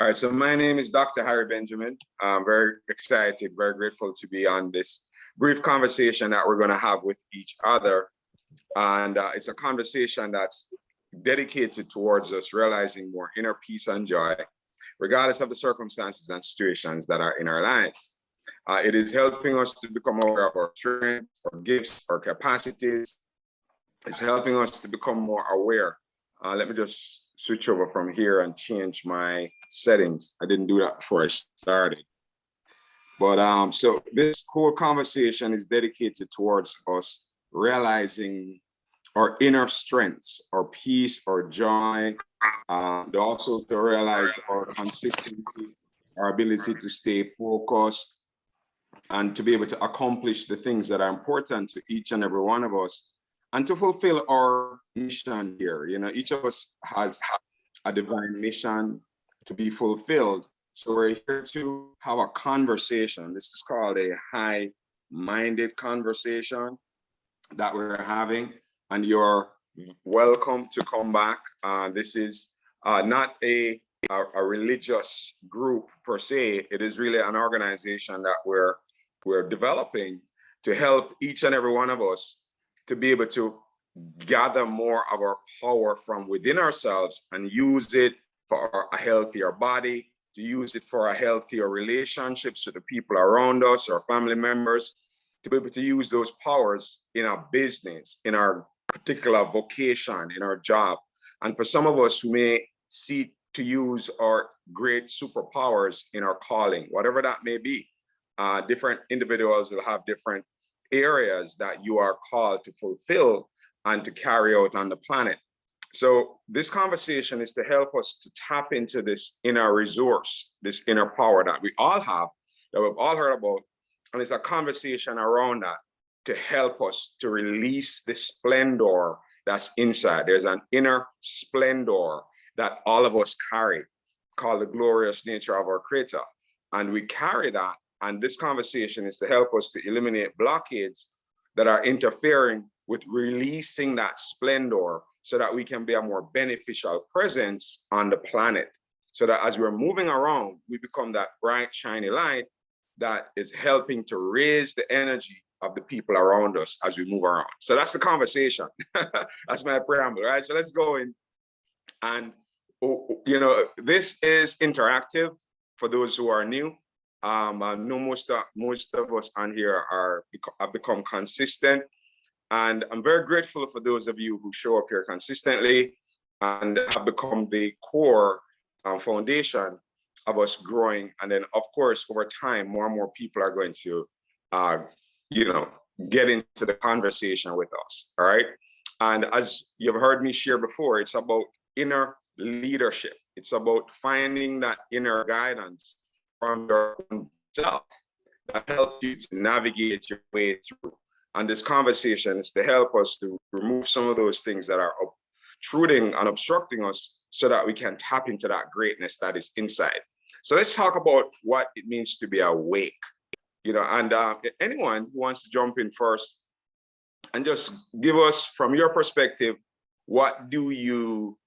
All right, so my name is Dr. Harry Benjamin. I'm very excited, very grateful to be on this brief conversation that we're going to have with each other. And it's a conversation that's dedicated towards us realizing more inner peace and joy, regardless of the circumstances and situations that are in our lives. It is helping us to become aware of our strengths, our gifts, our capacities. It's helping us to become more aware. Let me just switch over from here and change my settings. I didn't do that before I started. But so this whole conversation is dedicated towards us realizing our inner strengths, our peace, our joy, also to realize our consistency, our ability to stay focused, and to be able to accomplish the things that are important to each and every one of us, and to fulfill our mission here. You know, each of us has a divine mission to be fulfilled. So we're here to have a conversation. This is called a high-minded conversation that we're having, and you're welcome to come back. This is not a religious group per se. It is really an organization that we're developing to help each and every one of us to be able to gather more of our power from within ourselves and use it for a healthier body, to use it for a healthier relationships with the people around us, our family members, to be able to use those powers in our business, in our particular vocation, in our job. And for some of us who may seek to use our great superpowers in our calling, whatever that may be. Different individuals will have different areas that you are called to fulfill and to carry out on the planet. So this conversation is to help us to tap into this inner resource, this inner power that we all have, that we've all heard about. And it's a conversation around that to help us to release the splendor that's inside. There's an inner splendor that all of us carry, called the glorious nature of our Creator. And we carry that. And this conversation is to help us to eliminate blockades that are interfering with releasing that splendor so that we can be a more beneficial presence on the planet. So that as we're moving around, we become that bright, shiny light that is helping to raise the energy of the people around us as we move around. So that's the conversation. That's my preamble, right? So let's go in. And, you know, this is interactive for those who are new. I know most of us on here have become consistent, and I'm very grateful for those of you who show up here consistently and have become the core foundation of us growing. And then, of course, over time, more and more people are going to, you know, get into the conversation with us. All right. And as you've heard me share before, it's about inner leadership. It's about finding that inner guidance from your own self that helps you to navigate your way through. And this conversation is to help us to remove some of those things that are obtruding and obstructing us so that we can tap into that greatness that is inside. So let's talk about what it means to be awake. You know, and anyone who wants to jump in first and just give us, from your perspective, what do you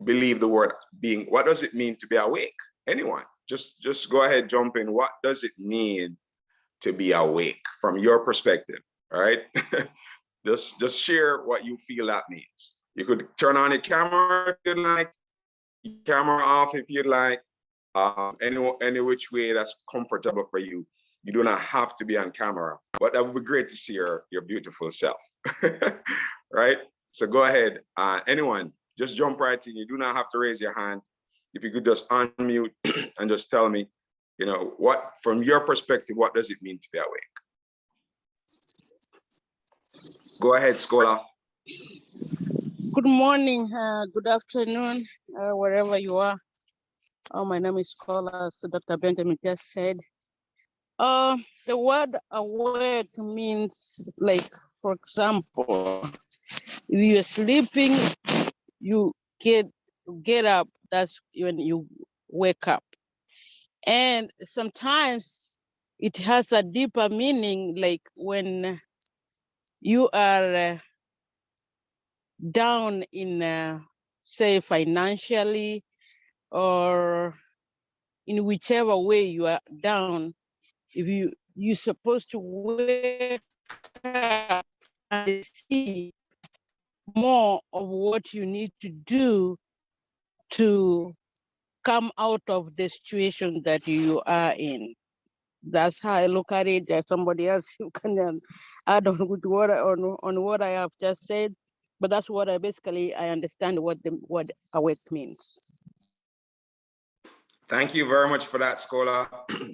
believe the word being, what does it mean to be awake? Anyone? Just go ahead, jump in. What does it mean to be awake from your perspective? All right. just share what you feel that means. You could turn on your camera if you'd like, camera off if you'd like, any which way that's comfortable for you. You do not have to be on camera, but that would be great to see your beautiful self. Right? So go ahead. Anyone, just jump right in. You do not have to raise your hand. If you could just unmute and just tell me, you know, what, from your perspective, what does it mean to be awake? Go ahead, Scholar. Good morning, good afternoon, wherever you are. My name is Scholar, so Dr. Benjamin just said. The word awake means, like, for example, if you're sleeping, you get up, that's when you wake up. And sometimes it has a deeper meaning, like when you are down in, say, financially, or in whichever way you are down, if you're supposed to wake up and see more of what you need to do to come out of the situation that you are in. That's how I look at it. There's somebody else who can add on with on what I have just said, but that's what I understand what awake means. Thank you very much for that, Scholar.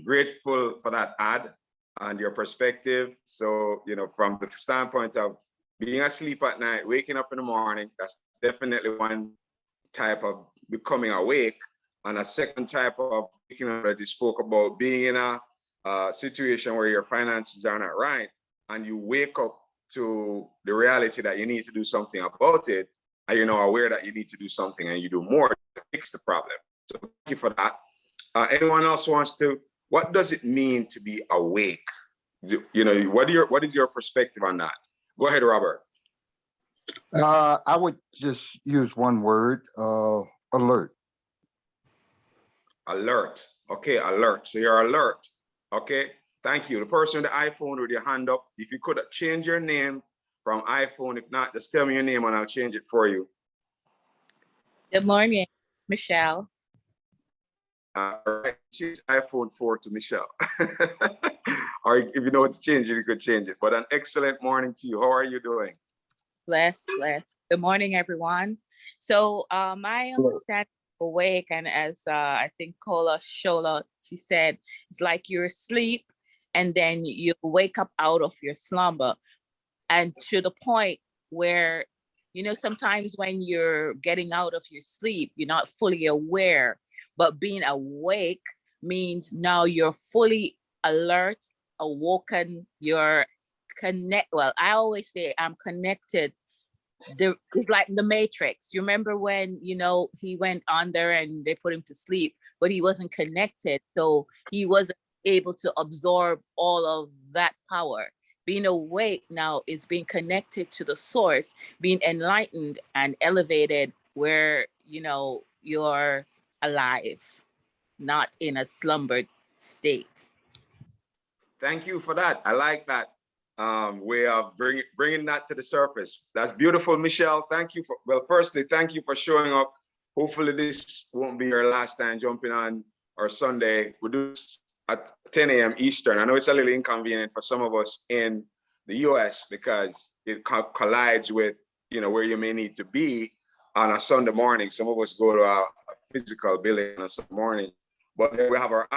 Grateful for that ad and your perspective. So, from the standpoint of being asleep at night, waking up in the morning, that's definitely one type of becoming awake. And a second type of waking up that you spoke about, being in a situation where your finances are not right, and you wake up to the reality that you need to do something about it, and you're now aware that you need to do something and you do more to fix the problem. So thank you for that. Anyone else wants to, what does it mean to be awake? What is your perspective on that? Go ahead, Robert. I would just use one word, alert. Alert. Okay, alert. So you're alert. Okay, thank you. The person with the iPhone with your hand up, if you could change your name from iPhone, if not, just tell me your name and I'll change it for you. Good morning, Michelle. All right, change iPhone 4 to Michelle. Or if you know what to change it, you could change it. But an excellent morning to you. How are you doing? Bless. Good morning, everyone. So my understanding of awake, and as I think Shola, she said, it's like you're asleep and then you wake up out of your slumber. And to the point where, sometimes when you're getting out of your sleep, you're not fully aware, but being awake means now you're fully alert, awoken, you're connect. Well, I always say I'm connected. It's like the Matrix. You remember when, he went under and they put him to sleep, but he wasn't connected. So he wasn't able to absorb all of that power. Being awake now is being connected to the source, being enlightened and elevated where, you're alive, not in a slumbered state. Thank you for that. I like that way of bringing that to the surface. That's beautiful, Michelle. Thank you firstly, thank you for showing up. Hopefully this won't be your last time jumping on our Sunday. We do this at 10 a.m. Eastern. I know it's a little inconvenient for some of us in the US because it collides with, where you may need to be on a Sunday morning. Some of us go to a physical building on a Sunday morning, but then we have our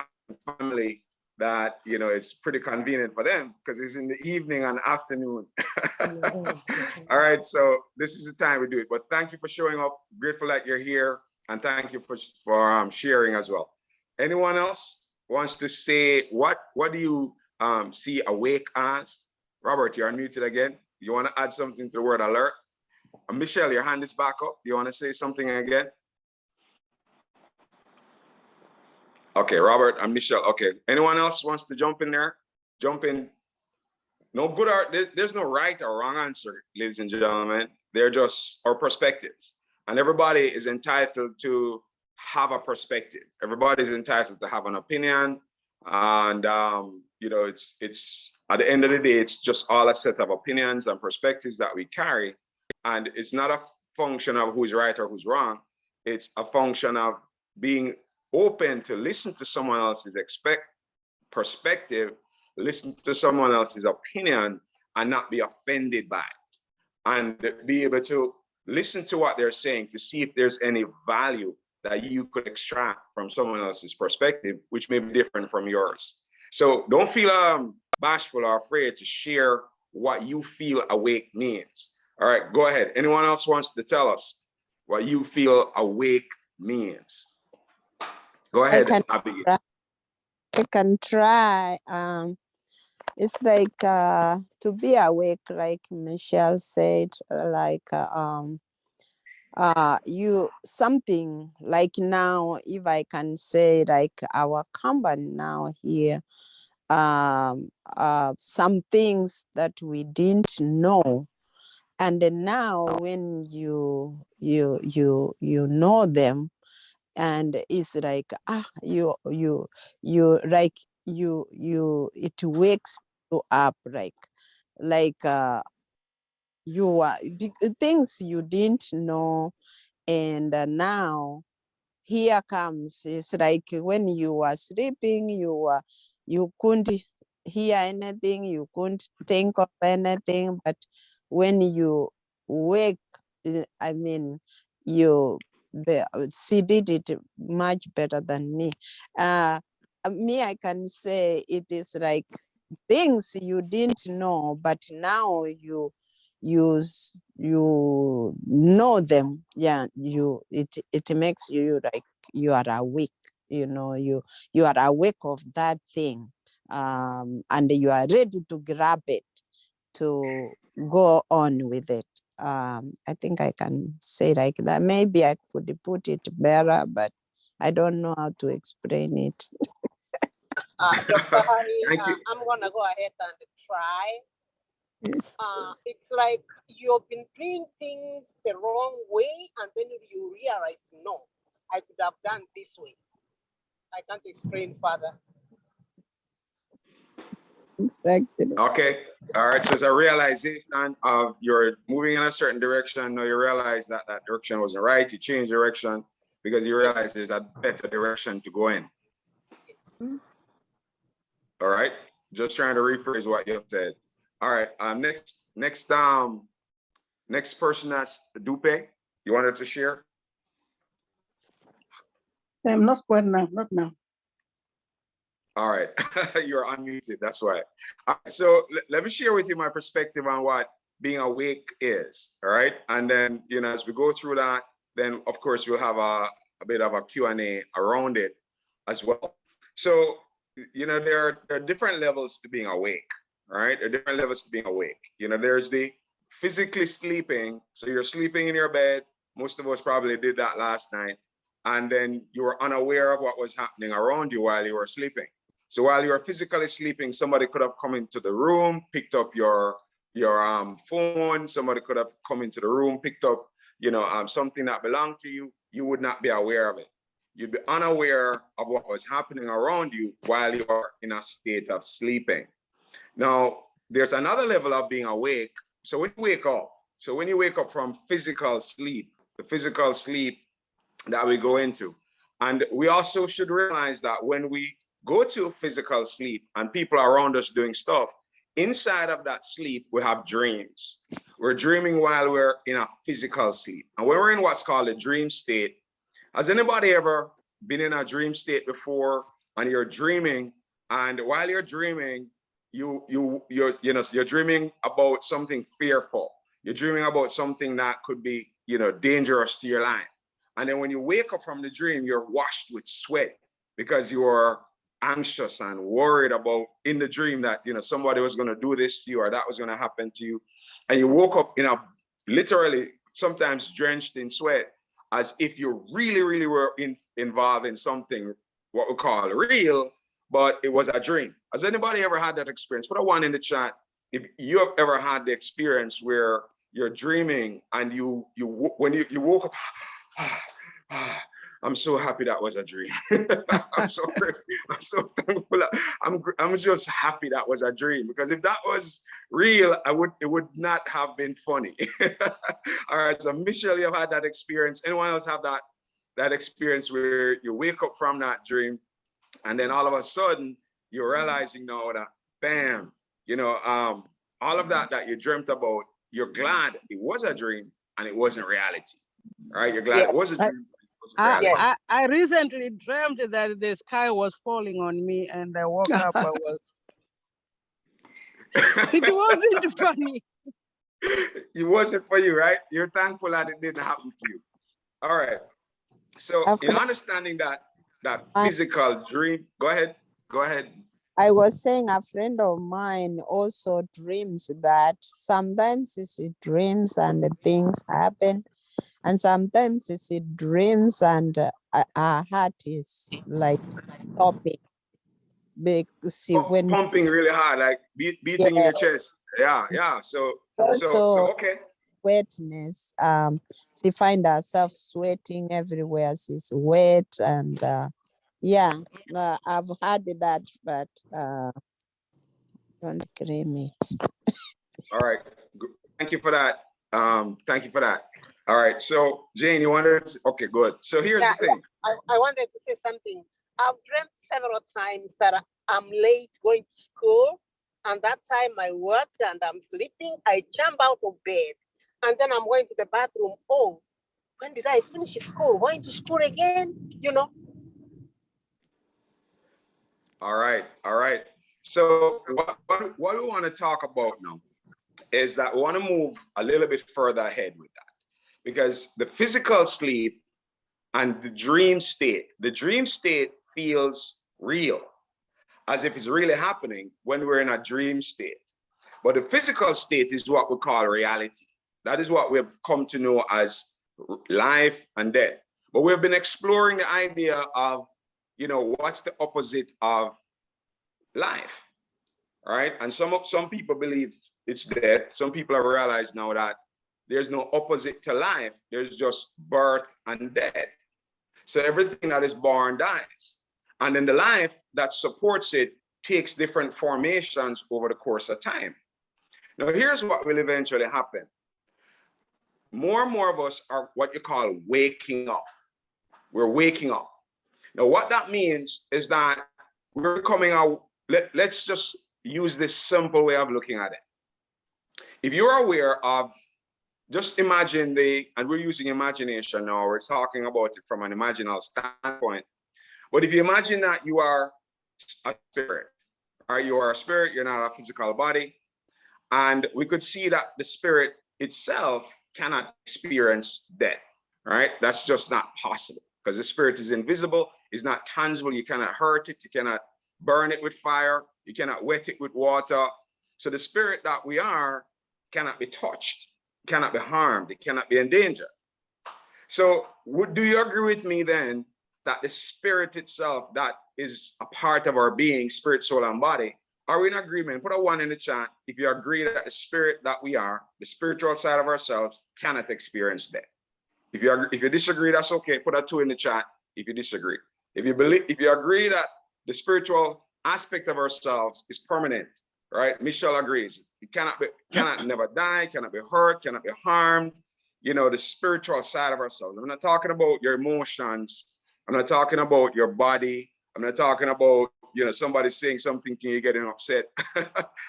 family that, it's pretty convenient for them because it's in the evening and afternoon. All right, so this is the time we do it. But thank you for showing up. Grateful that you're here, and thank you for sharing as well. Anyone else wants to say what do you see awake as? Robert, you're unmuted again. You want to add something to the word alert? Michelle, your hand is back up. You want to say something again? Okay, Robert and Michelle. Okay, anyone else wants to jump in there? Jump in. No good there's no right or wrong answer, ladies and gentlemen. They're just our perspectives. And everybody is entitled to have a perspective. Everybody is entitled to have an opinion. And it's at the end of the day, it's just all a set of opinions and perspectives that we carry. And it's not a function of who's right or who's wrong. It's a function of being open to listen to someone else's perspective, listen to someone else's opinion, and not be offended by it, and be able to listen to what they're saying to see if there's any value that you could extract from someone else's perspective, which may be different from yours. So don't feel bashful or afraid to share what you feel awake means. All right, go ahead. Anyone else wants to tell us what you feel awake means? Go ahead, Abigail. I can try. It's like to be awake, like Michelle said, you something like now, if I can say, like our company now here, some things that we didn't know, and then now when you know them, and it's like you like it wakes you up like you are things you didn't know, and now here comes. It's like when you were sleeping, you couldn't hear anything, you couldn't think of anything, but when you wake, I mean, she did it much better than me. Me, I can say it is like things you didn't know, but now you know them. Yeah, it makes you like you are awake. You are awake of that thing, and you are ready to grab it to go on with it. I think I can say like that. Maybe I could put it better, but I don't know how to explain it. Dr. Honey, Thank you. I'm gonna go ahead and try. It's like you've been doing things the wrong way, and then you realize, no, I could have done this way. I can't explain further. Exactly. Okay. All right. So it's a realization of you're moving in a certain direction. Now you realize that that direction wasn't right. You change direction because you realize there's a better direction to go in. Yes. All right. Just trying to rephrase what you have said. All right. Next person, that's Dupe. You wanted to share? Not quite now, not now. All right. You're unmuted. That's why. All right, so let me share with you my perspective on what being awake is. All right. And then, as we go through that, then of course we'll have a bit of a Q&A around it as well. So, there are different levels to being awake. All right. There are different levels to being awake. There's the physically sleeping. So you're sleeping in your bed. Most of us probably did that last night. And then you were unaware of what was happening around you while you were sleeping. So while you were physically sleeping, somebody could have come into the room, picked up your phone. Somebody could have come into the room, picked up, something that belonged to you. You would not be aware of it. You'd be unaware of what was happening around you while you are in a state of sleeping. Now, there's another level of being awake. So when you wake up from physical sleep, the physical sleep that we go into, and we also should realize that when we go to physical sleep and people around us doing stuff, inside of that sleep, we have dreams. We're dreaming while we're in a physical sleep. And when we're in what's called a dream state, has anybody ever been in a dream state before and you're dreaming, and while you're dreaming, you're dreaming about something fearful. You're dreaming about something that could be, dangerous to your life. And then when you wake up from the dream, you're washed with sweat because you're anxious and worried about in the dream that, somebody was going to do this to you or that was going to happen to you. And you woke up literally sometimes drenched in sweat, as if you really, really were involved in something, what we call real, but it was a dream. Has anybody ever had that experience? Put a one in the chat if you have ever had the experience where you're dreaming and when you woke up, I'm so happy that was a dream. I'm so thankful. I'm just happy that was a dream, because if that was real, it would not have been funny. All right, so Michelle, you've had that experience. Anyone else have that experience where you wake up from that dream and then all of a sudden you're realizing now that bam, all of that you dreamt about, you're glad it was a dream and it wasn't reality. All right, you're glad it was a dream. I recently dreamt that the sky was falling on me, and I woke up. It wasn't funny. It wasn't for you, right? You're thankful that it didn't happen to you. All right. So in understanding that physical dream, go ahead. I was saying a friend of mine also dreams that sometimes she dreams and things happen, and sometimes she dreams and her heart is like stopping. Because Pumping really hard, like beating in your chest. Yeah. So okay. wetness. She find herself sweating everywhere. She's wet, and yeah, I've had that, but don't claim it. All right. Thank you for that. Thank you for that. All right. So Jane, you wanted to, okay, good. So here's Yeah, the thing. I wanted to say something. I've dreamt several times that I'm late going to school, and that time I worked and I'm sleeping. I jump out of bed, and then I'm going to the bathroom. Oh, when did I finish school? Going to school again? You know? All right. All right. So what we want to talk about now is that we want to move a little bit further ahead with that, because the physical sleep and the dream state feels real, as if it's really happening when we're in a dream state. But the physical state is what we call reality. That is what we've come to know as life and death. But we've been exploring the idea of, what's the opposite of life, right? And some people believe it's death. Some people have realized now that there's no opposite to life. There's just birth and death. So everything that is born dies. And then the life that supports it takes different formations over the course of time. Now, here's what will eventually happen. More and more of us are what you call waking up. We're waking up. Now, what that means is that we're coming out. Let's just use this simple way of looking at it. If you're aware of, just imagine and we're using imagination now, we're talking about it from an imaginal standpoint. But if you imagine that you are a spirit, right? You are a spirit, you're not a physical body. And we could see that the spirit itself cannot experience death, right? That's just not possible, because the spirit is invisible, it's not tangible, you cannot hurt it, you cannot burn it with fire, you cannot wet it with water. So the spirit that we are cannot be touched, cannot be harmed, it cannot be endangered. So do you agree with me then that the spirit itself, that is a part of our being, spirit, soul, and body, are we in agreement? Put a 1 in the chat if you agree that the spirit that we are, the spiritual side of ourselves, cannot experience death. If you disagree, that's okay. Put a 2 in the chat if you disagree. If you agree that the spiritual aspect of ourselves is permanent, right? Michelle agrees. It cannot never die, cannot be hurt, cannot be harmed. The spiritual side of ourselves. I'm not talking about your emotions. I'm not talking about your body. I'm not talking about, somebody saying something and you getting upset.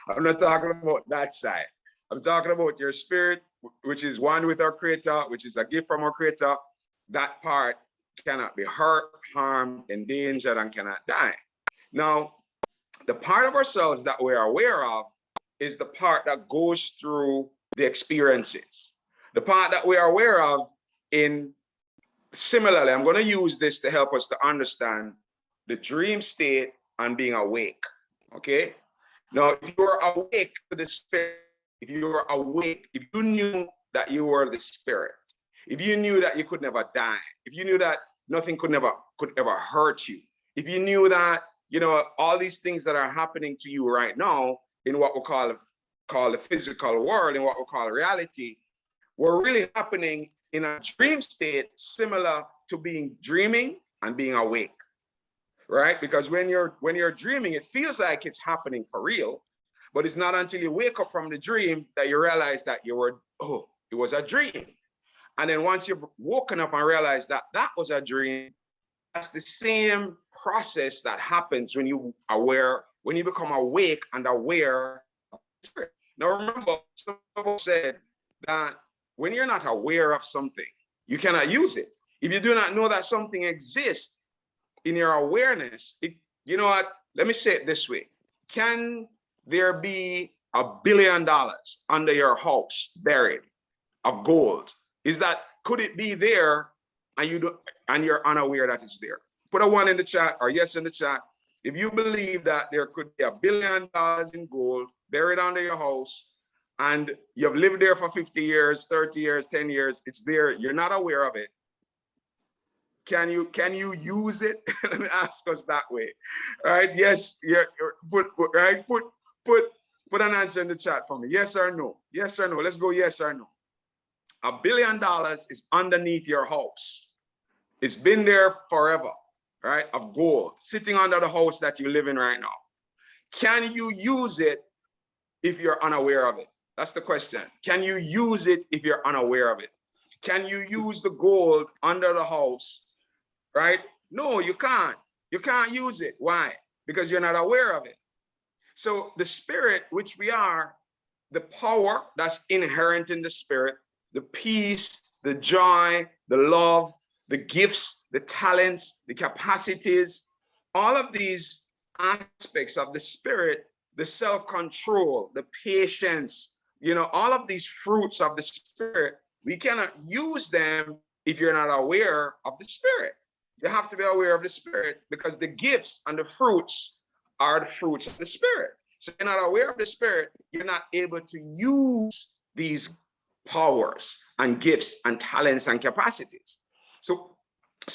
I'm not talking about that side. I'm talking about your spirit, which is one with our Creator, which is a gift from our Creator. That part cannot be hurt, harmed, endangered, and cannot die. Now, the part of ourselves that we're aware of is the part that goes through the experiences. The part that we are aware of similarly, I'm going to use this to help us to understand the dream state and being awake, okay? Now, if you're awake to the spirit, if you knew that you were the spirit, if you knew that you could never die, if you knew that nothing could ever hurt you, if you knew that, all these things that are happening to you right now in what we call the physical world, in what we call reality, were really happening in a dream state similar to dreaming and being awake, right? Because when you're dreaming, it feels like it's happening for real, but it's not until you wake up from the dream that you realize that it was a dream. And then once you've woken up and realize that was a dream, that's the same process that happens when you become awake and aware of the spirit. Now remember, some people said that when you're not aware of something, you cannot use it. If you do not know that something exists in your awareness, you know what? Let me say it this way. Can there be $1 billion under your house buried of gold? Could it be there and you're unaware that it's there? Put a 1 in the chat or yes in the chat if you believe that there could be $1 billion in gold buried under your house and you've lived there for 50 years, 30 years, 10 years, it's there, you're not aware of it. Can you use it? Let me ask us that way. All right, yes, put an answer in the chat for me. Yes or no? Yes or no? Let's go yes or no. $1 billion is underneath your house. It's been there forever, right? Of gold sitting under the house that you live in right now. Can you use it if you're unaware of it? That's the question. Can you use it if you're unaware of it? Can you use the gold under the house, right? No, you can't. You can't use it. Why? Because you're not aware of it. So the spirit, which we are, the power that's inherent in the spirit, the peace, the joy, the love, the gifts, the talents, the capacities, all of these aspects of the spirit, the self-control, the patience, all of these fruits of the spirit, we cannot use them if you're not aware of the spirit. You have to be aware of the spirit because the gifts and the fruits are the fruits of the spirit. So you're not aware of the spirit, you're not able to use these powers and gifts and talents and capacities. So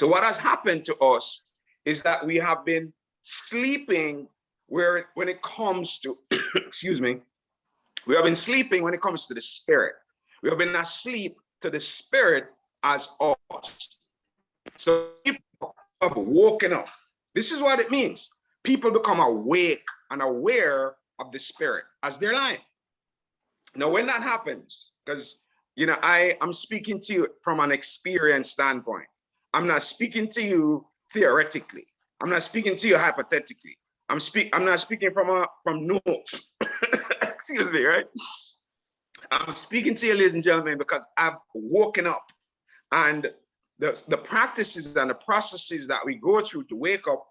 what has happened to us is that we have been sleeping when it comes to, excuse me, we have been sleeping when it comes to the spirit. We have been asleep to the spirit as us. So people have woken up. This is what it means. People become awake and aware of the spirit as their life. Now, when that happens, because I'm speaking to you from an experience standpoint. I'm not speaking to you theoretically. I'm not speaking to you hypothetically. I'm not speaking from notes. Excuse me, right? I'm speaking to you, ladies and gentlemen, because I've woken up, and the practices and the processes that we go through to wake up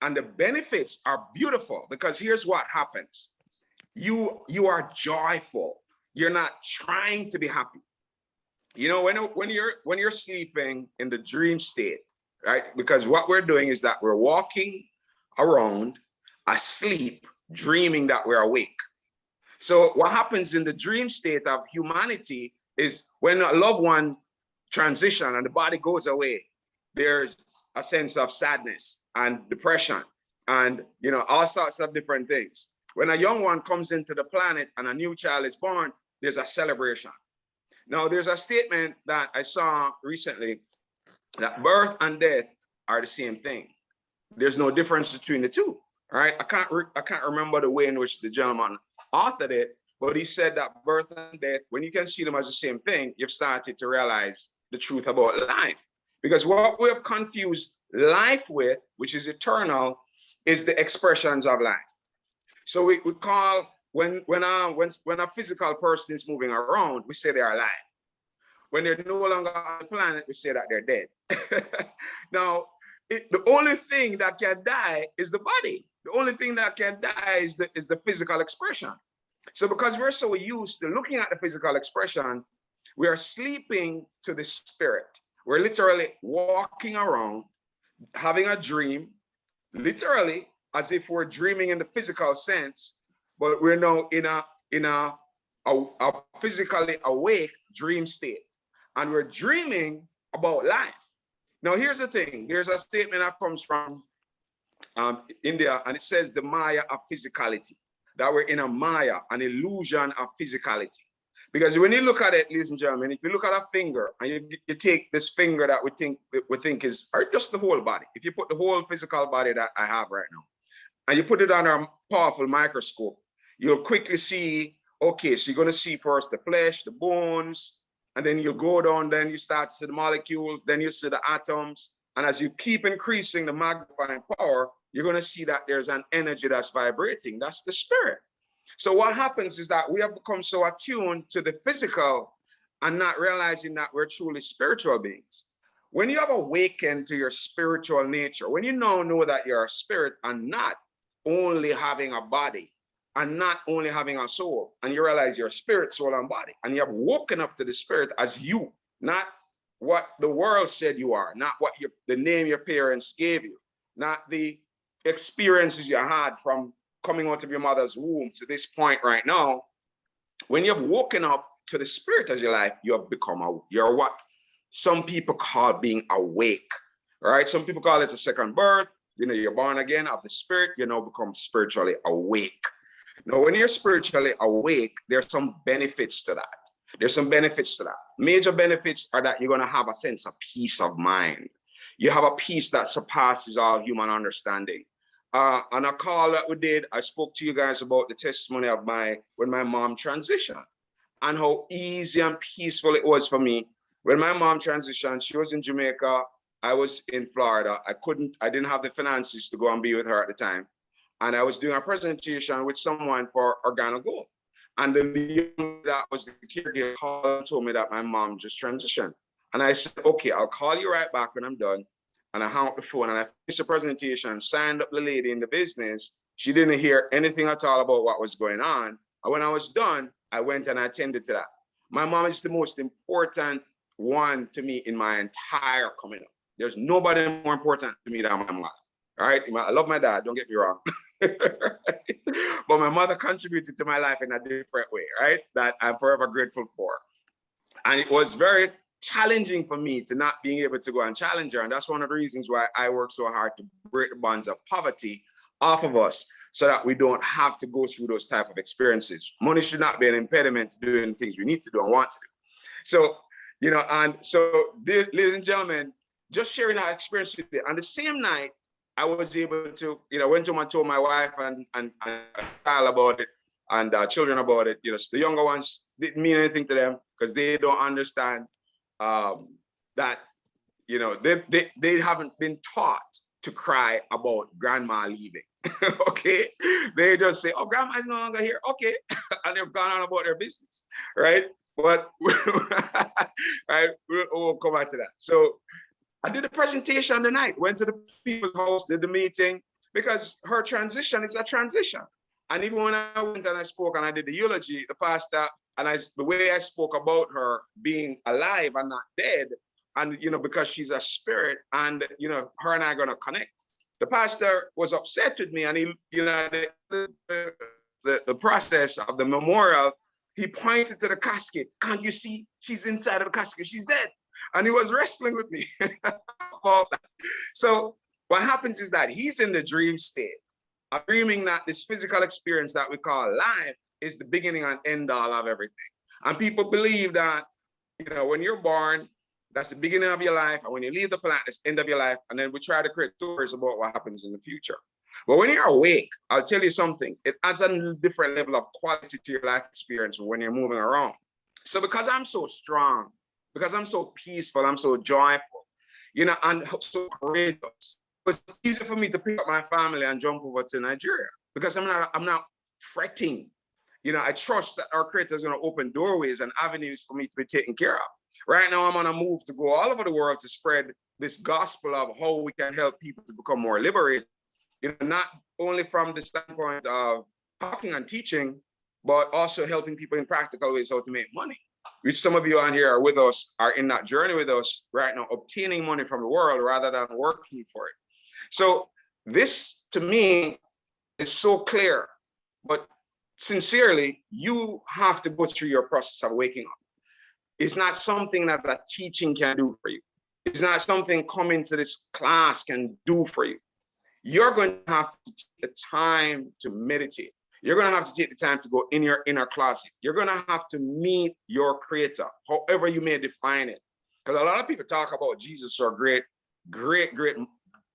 and the benefits are beautiful, because here's what happens. You are joyful. You're not trying to be happy. When you're sleeping in the dream state, right? Because what we're doing is that we're walking around asleep, dreaming that we're awake. So what happens in the dream state of humanity is when a loved one transitions and the body goes away, there's a sense of sadness and depression and all sorts of different things. When a young one comes into the planet and a new child is born, there's a celebration. Now, there's a statement that I saw recently that birth and death are the same thing. There's no difference between the two. All right. I can't remember the way in which the gentleman authored it, but he said that birth and death, when you can see them as the same thing, you've started to realize the truth about life. Because what we have confused life with, which is eternal, is the expressions of life. So we call when a physical person is moving around, we say they are alive. When they're no longer on the planet, we say that they're dead. Now, the only thing that can die is the body. The only thing that can die is the physical expression. So because we're so used to looking at the physical expression, we are sleeping to the spirit. We're literally walking around, having a dream, literally as if we're dreaming in the physical sense, but we're now in a physically awake dream state. And we're dreaming about life. Now, here's the thing. There's a statement that comes from India, and it says the Maya of physicality, that we're in a Maya, an illusion of physicality. Because when you look at it, ladies and gentlemen, if you look at a finger and you take this finger that we think is, or just the whole body, if you put the whole physical body that I have right now, and you put it under a powerful microscope, you'll quickly see, okay, so you're going to see first the flesh, the bones, and then you'll go down, then you start to see the molecules, then you see the atoms. And as you keep increasing the magnifying power, you're going to see that there's an energy that's vibrating. That's the spirit. So what happens is that we have become so attuned to the physical and not realizing that we're truly spiritual beings. When you have awakened to your spiritual nature, when you now know that you're a spirit and not only having a body, and not only having a soul, and you realize your spirit, soul, and body, and you have woken up to the spirit as you, not what the world said you are, not what the name your parents gave you, not the experiences you had from coming out of your mother's womb to this point right now. When you've woken up to the spirit as your life, you have become you're what some people call being awake, right? Some people call it a second birth. You're born again of the spirit, you now become spiritually awake. Now, when you're spiritually awake, there's some benefits to that. There's some benefits to that. Major benefits are that you're going to have a sense of peace of mind. You have a peace that surpasses all human understanding. On a call that we did, I spoke to you guys about the testimony of when my mom transitioned and how easy and peaceful it was for me. When my mom transitioned, she was in Jamaica, I was in Florida. I didn't have the finances to go and be with her at the time. And I was doing a presentation with someone for Organo Gold. And the young that was the caregiver called and told me that my mom just transitioned. And I said, okay, I'll call you right back when I'm done. And I hung up the phone and I finished the presentation, signed up the lady in the business. She didn't hear anything at all about what was going on. And when I was done, I went and I attended to that. My mom is the most important one to me in my entire coming up. There's nobody more important to me than my mom. All right, I love my dad, don't get me wrong. But my mother contributed to my life in a different way, right? That I'm forever grateful for. And it was very challenging for me to not being able to go and challenge her. And that's one of the reasons why I work so hard to break the bonds of poverty off of us so that we don't have to go through those type of experiences. Money should not be an impediment to doing things we need to do and want to do. So, and so, ladies and gentlemen, just sharing our experience with you. On the same night, I was able to, went home and told my wife and child about it and children about it. The younger ones didn't mean anything to them because they don't understand that, they haven't been taught to cry about grandma leaving. Okay, they just say, oh, grandma is no longer here. Okay, and they've gone on about their business, right? But right, we'll come back to that. So I did a presentation the night, went to the people's house, did the meeting, because her transition is a transition. And even when I went and I spoke and I did the eulogy, the pastor, and the way I spoke about her being alive and not dead, and because she's a spirit, and her and I are gonna connect. The pastor was upset with me, and he, the process of the memorial, he pointed to the casket. Can't you see? She's inside of the casket. She's dead. And he was wrestling with me about that. So what happens is that he's in the dream state, dreaming that this physical experience that we call life is the beginning and end all of everything. And people believe that, when you're born, that's the beginning of your life. And when you leave the planet, it's the end of your life. And then we try to create stories about what happens in the future. But when you're awake, I'll tell you something, it adds a different level of quality to your life experience when you're moving around. So because I'm so strong, because I'm so peaceful, I'm so joyful, and so courageous, it's easy for me to pick up my family and jump over to Nigeria because I'm not fretting. I trust that our Creator is going to open doorways and avenues for me to be taken care of. Right now, I'm on a move to go all over the world to spread this gospel of how we can help people to become more liberated, not only from the standpoint of talking and teaching, but also helping people in practical ways how to make money, which some of you on here are with us, are in that journey with us right now, obtaining money from the world rather than working for it. So this, to me, is so clear, but sincerely, you have to go through your process of waking up. It's not something that a teaching can do for you. It's not something coming to this class can do for you. You're going to have to take the time to meditate. You're going to have to take the time to go in your inner closet. You're going to have to meet your Creator, however you may define it. Because a lot of people talk about Jesus or great.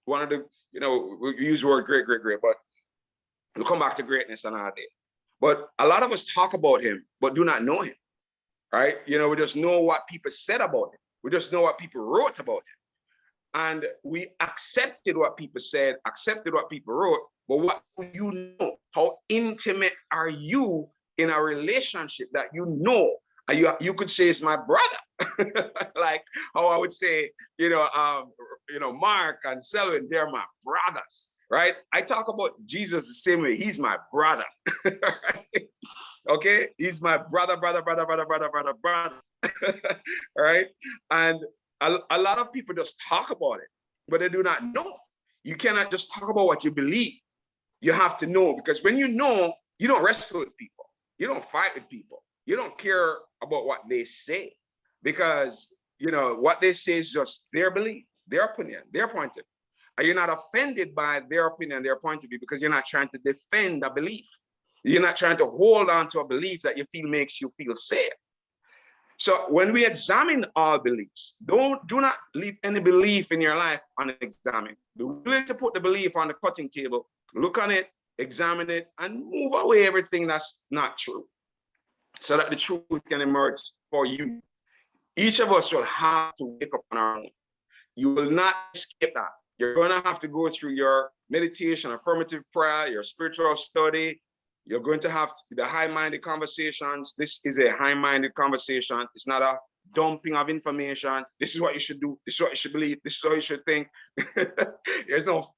One of the, we use the word great, but we'll come back to greatness another day. But a lot of us talk about him, but do not know him, right? We just know what people said about him. We just know what people wrote about him. And we accepted what people said, accepted what people wrote, but what do you know? How intimate are you in a relationship that you could say it's my brother, like how I would say, Mark and Selwyn, they're my brothers, right? I talk about Jesus the same way. He's my brother, right? Okay, he's my brother, right? And a lot of people just talk about it, but they do not know. You cannot just talk about what you believe. You have to know, because when you know, you don't wrestle with people. You don't fight with people. You don't care about what they say, because what they say is just their belief, their opinion, their point of view. And you're not offended by their opinion, their point of view, because you're not trying to defend a belief. You're not trying to hold on to a belief that you feel makes you feel safe. So when we examine all beliefs, do not leave any belief in your life unexamined. Be willing to put the belief on the cutting table, look on it, examine it, and move away everything that's not true, so that the truth can emerge for you. Each of us will have to wake up on our own. You will not escape that. You're going to have to go through your meditation, affirmative prayer, your spiritual study. You're going to have the high-minded conversations. This is a high-minded conversation. It's not a dumping of information. This is what you should do. This is what you should believe. This is what you should think. There's no,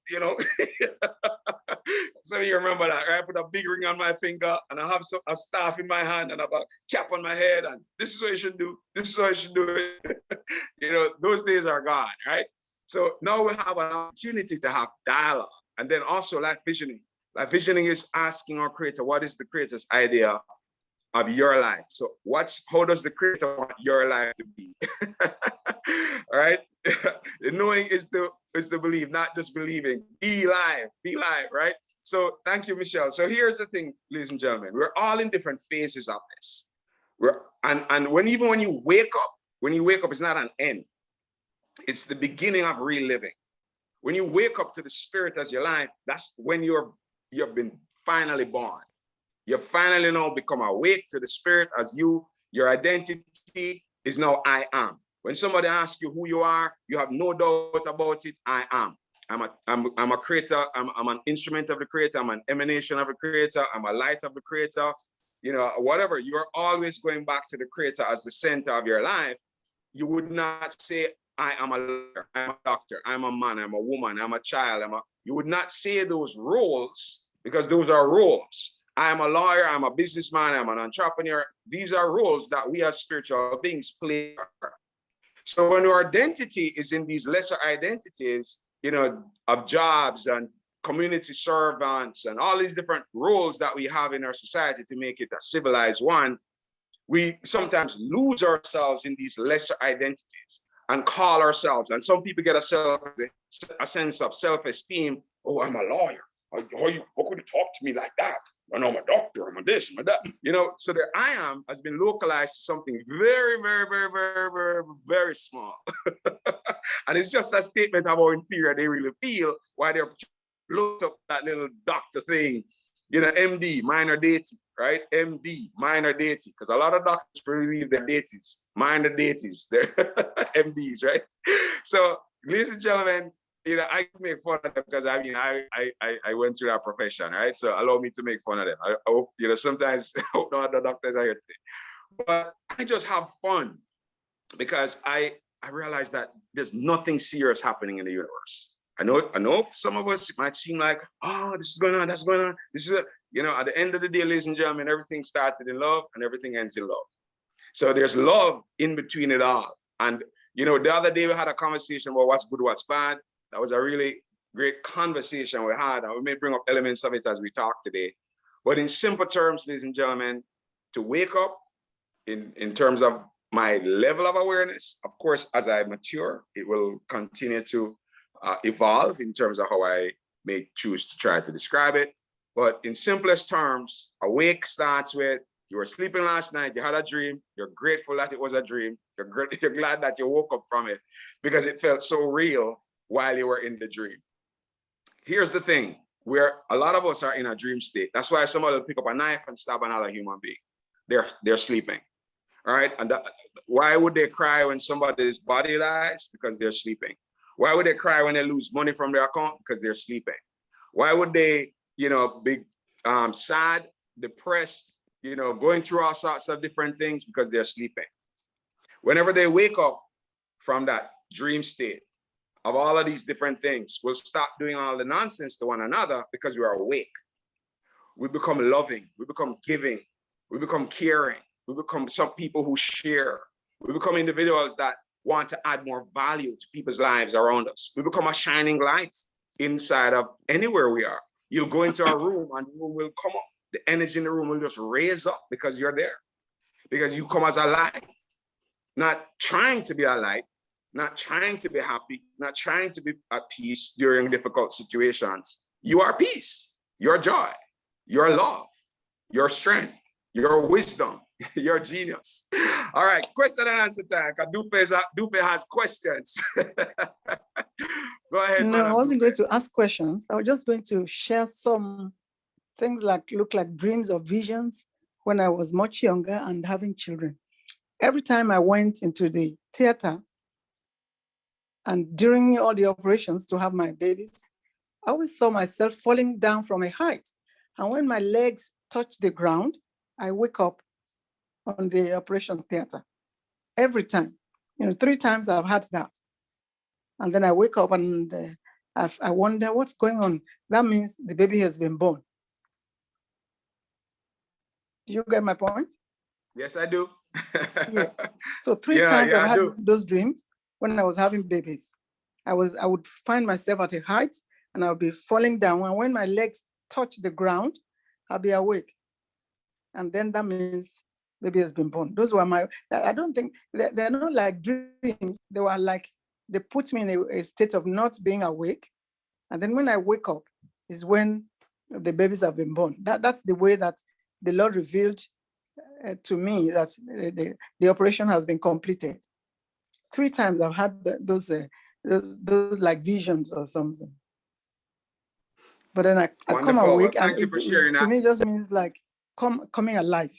so you remember that, right? I put a big ring on my finger and I have a staff in my hand and I have a cap on my head and this is what you should do. This is what you should do. Those days are gone, right? So now we have an opportunity to have dialogue, and then also life visioning. Life visioning is asking our creator, what is the creator's idea of your life? So how does the creator want your life to be? All right. The knowing is the belief, not just believing. Be live, right? So thank you, Michelle. So here's the thing, ladies and gentlemen, we're all in different phases of this. And when you wake up, it's not an end. It's the beginning of reliving. When you wake up to the spirit as your life, that's when you've been finally born. You finally now become awake to the spirit as your identity is now I am. When somebody asks you who you are, you have no doubt about it. I am. I'm a creator. I'm an instrument of the creator. I'm an emanation of the creator. I'm a light of the creator. Whatever. You're always going back to the creator as the center of your life. You would not say, I am a lawyer, I'm a doctor, I'm a man, I'm a woman, I'm a child. You would not say those roles because those are roles. I am a lawyer, I'm a businessman, I'm an entrepreneur. These are roles that we as spiritual beings play. So when our identity is in these lesser identities, of jobs and community servants and all these different roles that we have in our society to make it a civilized one, we sometimes lose ourselves in these lesser identities and call ourselves. And some people get a sense of self-esteem. Oh, I'm a lawyer. How could you talk to me like that? I'm a doctor, I'm a this, I'm a that. So the I am has been localized to something very, very, very, very, very, very small. And it's just a statement of how inferior they really feel while they're looked up that little doctor thing, MD, minor deity, right? MD, minor deity, because a lot of doctors believe they're deities, minor deities, they're MDs, right? So, ladies and gentlemen, I can make fun of them because I went through that profession, right? So allow me to make fun of them. I hope, sometimes I hope no other doctors are here today. But I just have fun because I realize that there's nothing serious happening in the universe. I know for some of us, it might seem like, oh, this is going on, that's going on. This is at the end of the day, ladies and gentlemen, everything started in love and everything ends in love. So there's love in between it all. And, the other day we had a conversation about what's good, what's bad. That was a really great conversation we had. And we may bring up elements of it as we talk today. But in simple terms, ladies and gentlemen, to wake up in terms of my level of awareness, of course, as I mature, it will continue to evolve in terms of how I may choose to try to describe it. But in simplest terms, awake starts with you were sleeping last night, you had a dream, you're grateful that it was a dream, you're glad that you woke up from it because it felt so real while you were in the dream. Here's the thing, where a lot of us are in a dream state. That's why somebody will pick up a knife and stab another human being. They're sleeping, all right? And why would they cry when somebody's body dies? Because they're sleeping. Why would they cry when they lose money from their account? Because they're sleeping. Why would they, be sad, depressed, going through all sorts of different things? Because they're sleeping. Whenever they wake up from that dream state of all of these different things, we'll stop doing all the nonsense to one another because we are awake. We become loving, we become giving, we become caring, we become some people who share, we become individuals that want to add more value to people's lives around us. We become a shining light inside of anywhere we are. You'll go into a room and the room will come up. The energy in the room will just raise up because you're there. Because you come as a light, not trying to be a light, not trying to be happy, not trying to be at peace during difficult situations. You are peace, your joy, your love, your strength, your wisdom, You're a genius. All right, question and answer time. Dupe has questions. Go ahead, No, I Madam wasn't Dupe. going to ask questions. I was just going to share some things like look like dreams or visions when I was much younger and having children. Every time I went into the theater and during all the operations to have my babies, I always saw myself falling down from a height. And when my legs touch the ground, I wake up on the operation theater. Every time, 3 times I've had that. And then I wake up and I wonder what's going on. That means the baby has been born. Do you get my point? Yes, I do. Yes. So 3 Yeah, times yeah, I've I had do. those dreams when I was having babies. I would find myself at a height and I would be falling down. And when my legs touch the ground, I'll be awake. And then that means baby has been born. Those were I don't think, they're not like dreams. They were like, they put me in a state of not being awake. And then when I wake up is when the babies have been born. That's the way that the Lord revealed to me that the operation has been completed. 3 times I've had those like visions or something. But then I come Wonderful. Well, awake, and thank you for sharing to that. me just means like coming alive.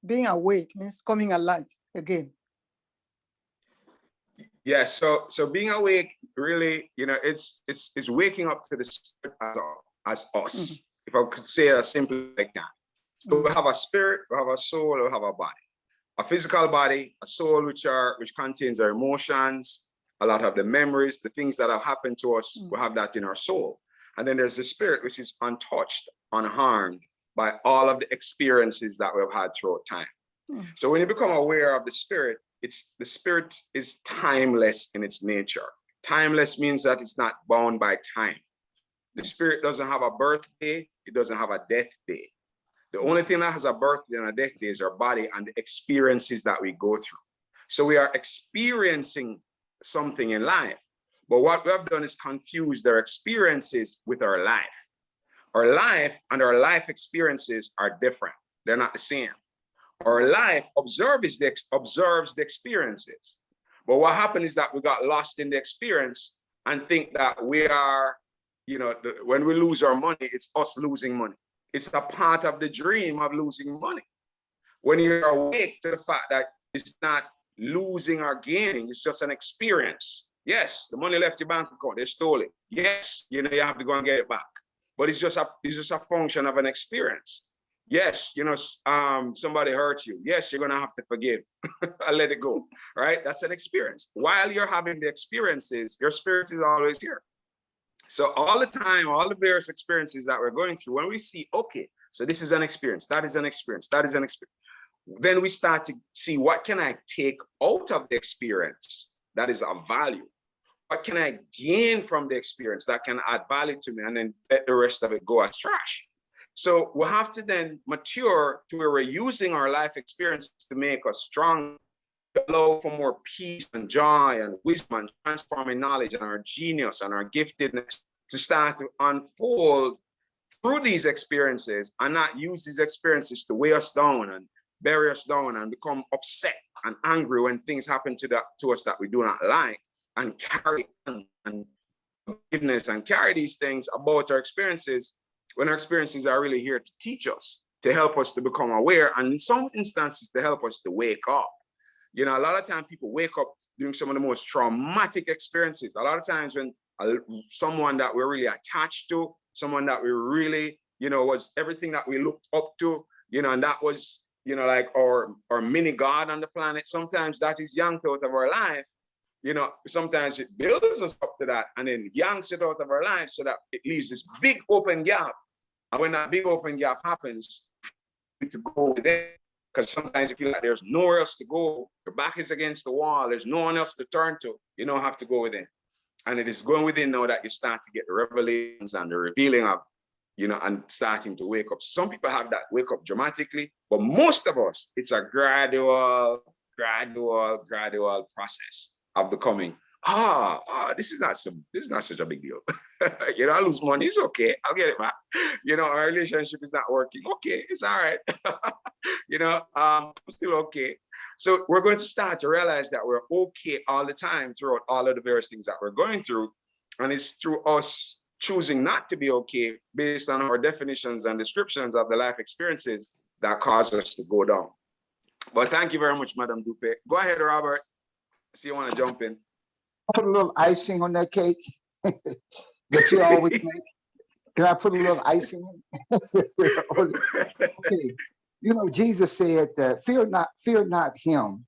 Being awake means coming alive again. Yeah, so being awake really, it's waking up to the spirit as us. If I could say it as simply like that. So we have a spirit, we have a soul, we have a body. A physical body, a soul which contains our emotions, a lot of the memories, the things that have happened to us, we have that in our soul. And then there's the spirit, which is untouched, unharmed by all of the experiences that we've had throughout time. So when you become aware of the spirit is timeless in its nature. Timeless means that it's not bound by time. The spirit doesn't have a birthday, it doesn't have a death day. The only thing that has a birthday and a death day is our body and the experiences that we go through. So we are experiencing something in life, but what we have done is confuse their experiences with our life. Our life and our life experiences are different. They're not the same. Our life observes the experiences. But what happened is that we got lost in the experience and think that we are, when we lose our money, it's us losing money. It's a part of the dream of losing money. When you're awake to the fact that it's not losing or gaining, it's just an experience. Yes, the money left your bank account, they stole it. Yes, you have to go and get it back. But it's just a function of an experience. Yes, somebody hurt you. Yes, you're gonna have to forgive. I let it go. Right? That's an experience. While you're having the experiences, your spirit is always here. So all the time, all the various experiences that we're going through, when we see, okay, so this is an experience, that is an experience, that is an experience, then we start to see what can I take out of the experience that is of value? What can I gain from the experience that can add value to me, and then let the rest of it go as trash? So we have to then mature to where we're using our life experiences to make us strong, allow for more peace and joy and wisdom and transforming knowledge and our genius and our giftedness to start to unfold through these experiences, and not use these experiences to weigh us down and bury us down and become upset and angry when things happen to us that we do not like, and carry and forgiveness and carry these things about our experiences when our experiences are really here to teach us, to help us to become aware, and in some instances to help us to wake up. A lot of times people wake up during some of the most traumatic experiences. A lot of times when someone that we're really attached to, someone that we really, was everything that we looked up to, and that was, like our mini God on the planet, sometimes that is yanked out of our life. Sometimes it builds us up to that and then yanks it out of our life so that it leaves this big open gap. And when that big open gap happens, to go within, because sometimes you feel like there's nowhere else to go, your back is against the wall, there's no one else to turn to, you don't have to go within. And it is going within now that you start to get the revelations and the revealing of, and starting to wake up. Some people have that wake up dramatically, but most of us, it's a gradual process of becoming this is not such a big deal. You know, I lose money, it's okay, I'll get it back. You know, our relationship is not working, okay, it's all right. You know, I'm still okay. So we're going to start to realize that we're okay all the time throughout all of the various things that we're going through. And it's through us choosing not to be okay based on our definitions and descriptions of the life experiences that cause us to go down. But thank you very much, Madam Dupe. Go ahead, Robert. I see you want to jump in. Put a little icing on that cake that you always make. Can I put a little icing on? Okay. You know, Jesus said that fear not him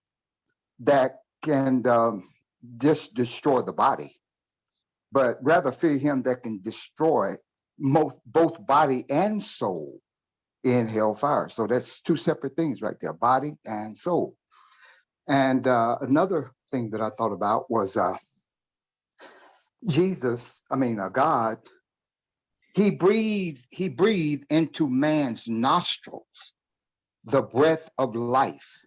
that can just destroy the body, but rather fear him that can destroy both body and soul in hellfire. So that's two separate things right there, body and soul. And another thing that I thought about was God, he breathed into man's nostrils the breath of life,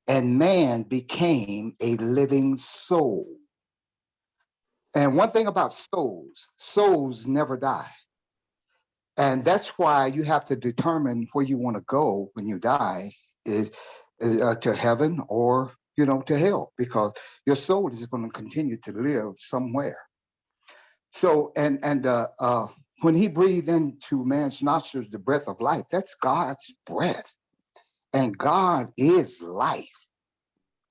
and man became a living soul. And one thing about souls never die. And that's why you have to determine where you want to go when you die, is to heaven or, you know, to hell, because your soul is going to continue to live somewhere. So, and when he breathed into man's nostrils the breath of life, that's God's breath. And God is life.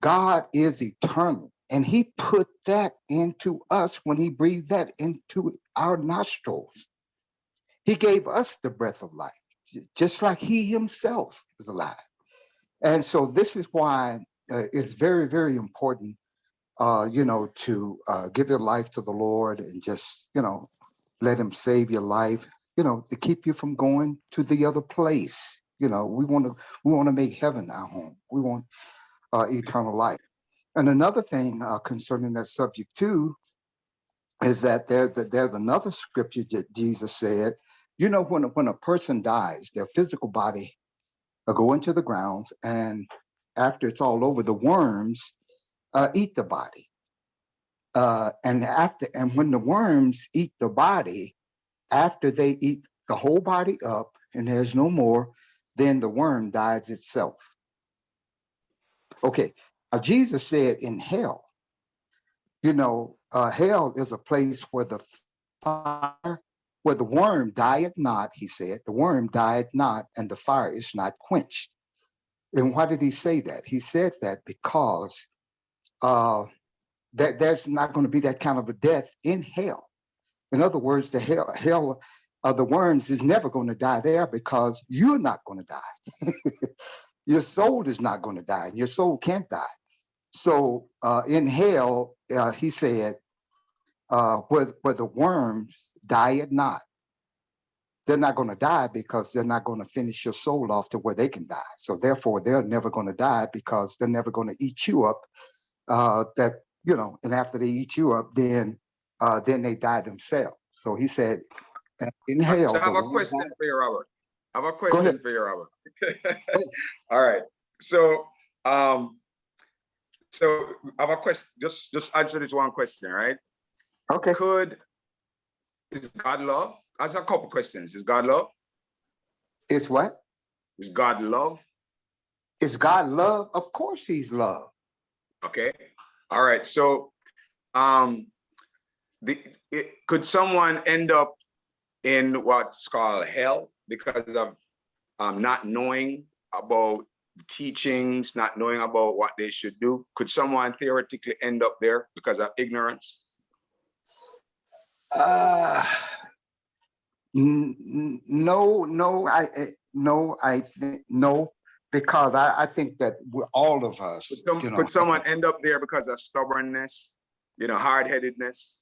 God is eternal. And he put that into us when he breathed that into our nostrils. He gave us the breath of life, just like he himself is alive. And so this is why it's very, very important, you know, to give your life to the Lord and just, you know, let him save your life, you know, to keep you from going to the other place. You know, we want to make heaven our home. We want eternal life. And another thing concerning that subject too is that there's another scripture that Jesus said, you know, when a person dies, their physical body will go into the ground, and after it's all over, the worms eat the body. And when the worms eat the body, after they eat the whole body up and there's no more, then the worm dies itself. Okay, Jesus said in hell, you know, hell is a place where the fire, where the worm dieth not, he said, the worm dieth not, and the fire is not quenched. And why did he say that? He said that because there's not going to be that kind of a death in hell. In other words, the hell of the worms is never going to die there, because you're not going to die. Your soul is not going to die, and your soul can't die. So in hell, he said, where the worms die not, they're not going to die, because they're not going to finish your soul off to where they can die. So therefore, they're never going to die, because they're never going to eat you up. You know, and after they eat you up, then they die themselves. So he said, in hell. So I have a question for you, Robert. I have a question for you, Robert. All right. So, so I have a question. Just answer this one question, right? Okay. Is God love? Ask a couple questions. Is God love? Is what? Is God love? Is God love? Of course he's love. Okay. All right. So, could someone end up in what's called hell because of not knowing about teachings, not knowing about what they should do? Could someone theoretically end up there because of ignorance? No, I think no, because I think that all of us. Could someone end up there because of stubbornness, you know, hard-headedness,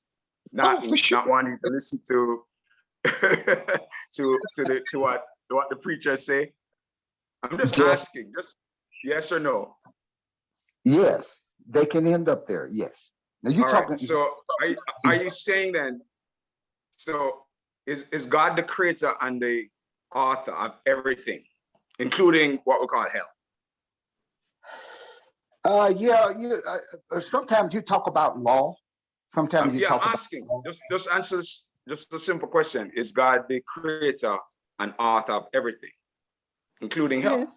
not wanting to listen to to what the preachers say? I'm just asking, just yes or no. Yes, they can end up there. Yes. Now you talking. Right. So are you saying then? So is God the creator and the author of everything, including what we call hell? Yeah. Sometimes you talk about law, Sometimes you Yeah, talk I'm about. asking. Just answers. Just a simple question: is God the creator and author of everything, including health?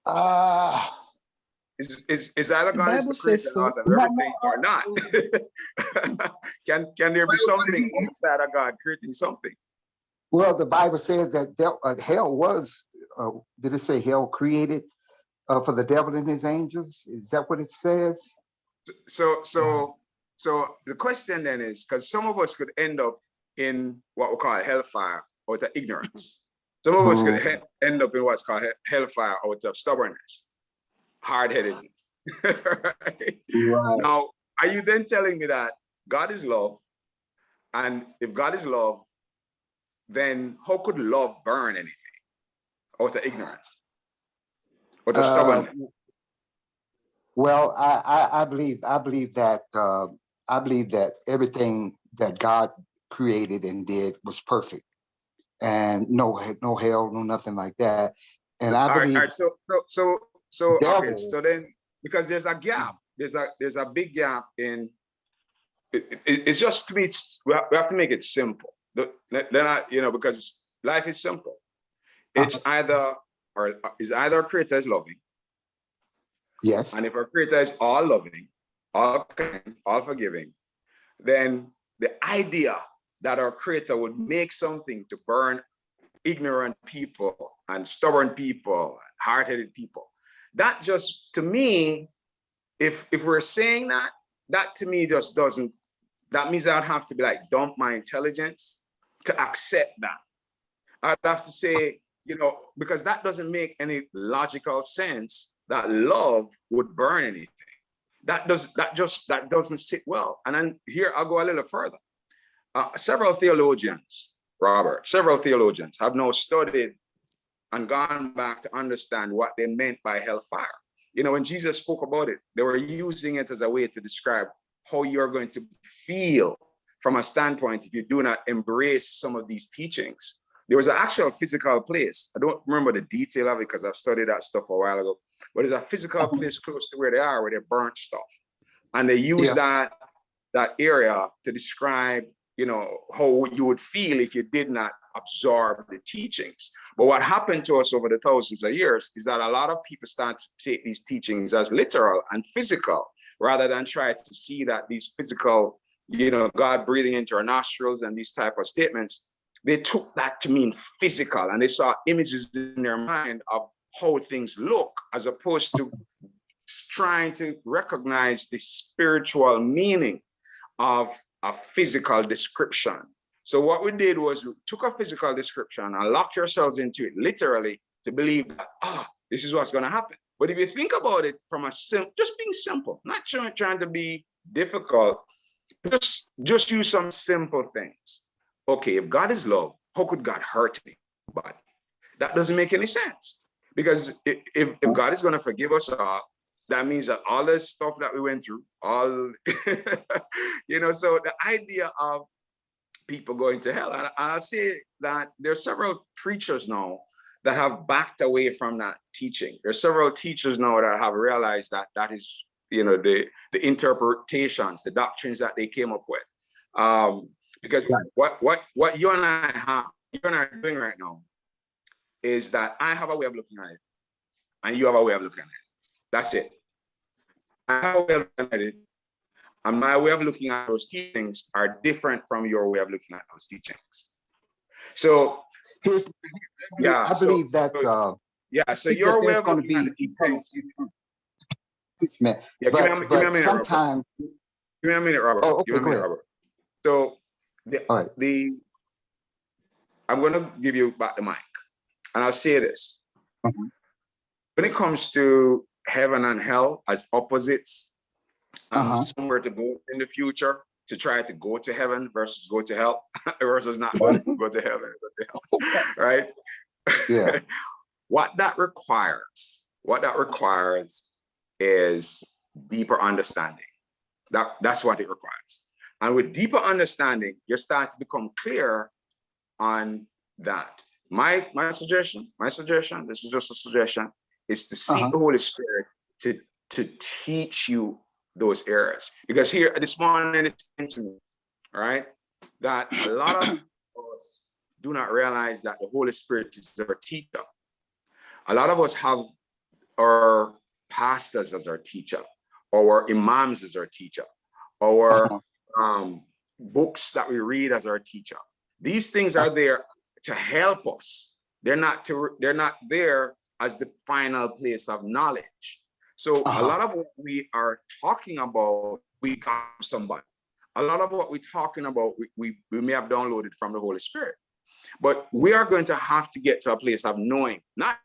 Yes, Is either the God is the Bible creator says and so. author of everything or not? Can there be something outside of God creating something? Well, the Bible says that hell was. Did it say hell created for the devil and his angels? Is that what it says? So the question then is, because some of us could end up in what we call hellfire out of ignorance. Some of us could end up in what's called hellfire out of stubbornness, hard-headedness. Right? Right. Now, are you then telling me that God is love? And if God is love, then how could love burn anything out of ignorance, out of stubbornness? Well, I believe that everything that God created and did was perfect, and no hell, no nothing like that. And I All right. believe Okay. devil. So then, because there's a gap, there's a big gap in. It's just to be. We have to make it simple. Because life is simple. It's either our creator is loving, Yes. and if our creator is all loving, all kind, all forgiving, then the idea that our creator would make something to burn ignorant people and stubborn people, hard-headed people, that just, to me, if we're saying that to me just doesn't, that means I'd have to be like, dump my intelligence to accept that. I'd have to say, because that doesn't make any logical sense that love would burn anything. That doesn't sit well. And then here I'll go a little further. Several theologians have now studied and gone back to understand what they meant by hellfire. When Jesus spoke about it, they were using it as a way to describe how you're going to feel from a standpoint if you do not embrace some of these teachings. There was an actual physical place. I don't remember the detail of it because I've studied that stuff a while ago, but there's a physical place close to where they are, where they burnt stuff. And they use that area to describe, how you would feel if you did not absorb the teachings. But what happened to us over the thousands of years is that a lot of people start to take these teachings as literal and physical, rather than try to see that these physical, God breathing into our nostrils and these type of statements, they took that to mean physical, and they saw images in their mind of how things look, as opposed to trying to recognize the spiritual meaning of a physical description. So what we did was we took a physical description and locked ourselves into it literally to believe that, this is what's going to happen. But if you think about it from just being simple, not trying to be difficult, just use some simple things. Okay, if God is love, how could God hurt anybody? That doesn't make any sense. Because if God is going to forgive us all, that means that all the stuff that we went through, so the idea of people going to hell, and I'll say that there are several preachers now that have backed away from that teaching. There are several teachers now that have realized that is, the interpretations, the doctrines that they came up with. Because what you and I are doing right now is that I have a way of looking at it, and you have a way of looking at it. That's it. I have a way of looking at it, and my way of looking at those teachings are different from your way of looking at those teachings. So, I believe that. So your way of going to be eternal. Yeah, give me a minute, sometimes. Robert. Give me a minute, Robert. Oh, okay, give me a minute, Robert. So, I'm going to give you back the mic, and I'll say this. When it comes to heaven and hell as opposites, somewhere to go in the future, to try to go to heaven versus go to hell, versus not go to heaven, go to hell, right? Yeah. What that requires is deeper understanding. That's what it requires. And with deeper understanding, you start to become clear on that. My suggestion, this is just a suggestion, is to seek the Holy Spirit to teach you those areas. Because here this morning it came to me, all right, that a lot of us do not realize that the Holy Spirit is our teacher. A lot of us have our pastors as our teacher, or our imams as our teacher, or books that we read as our teacher. These things are there to help us. They're not there as the final place of knowledge. So a lot of what we are talking about, we got from somebody. A lot of what we're talking about, we may have downloaded from the Holy Spirit. But we are going to have to get to a place of knowing, not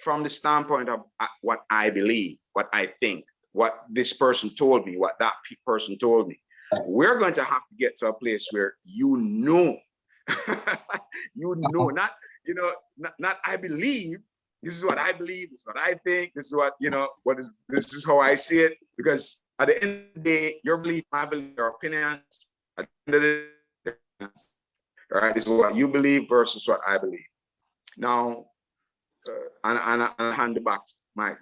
from the standpoint of what I believe, what I think, what this person told me, what that person told me. We're going to have to get to a place where you know, not, not I believe. This is what I believe. This is what I think. This is what, this is how I see it. Because at the end of the day, your belief, my belief, your opinions, at the end of the day, all right, is what you believe versus what I believe. Now, and I'll hand it back to Mike.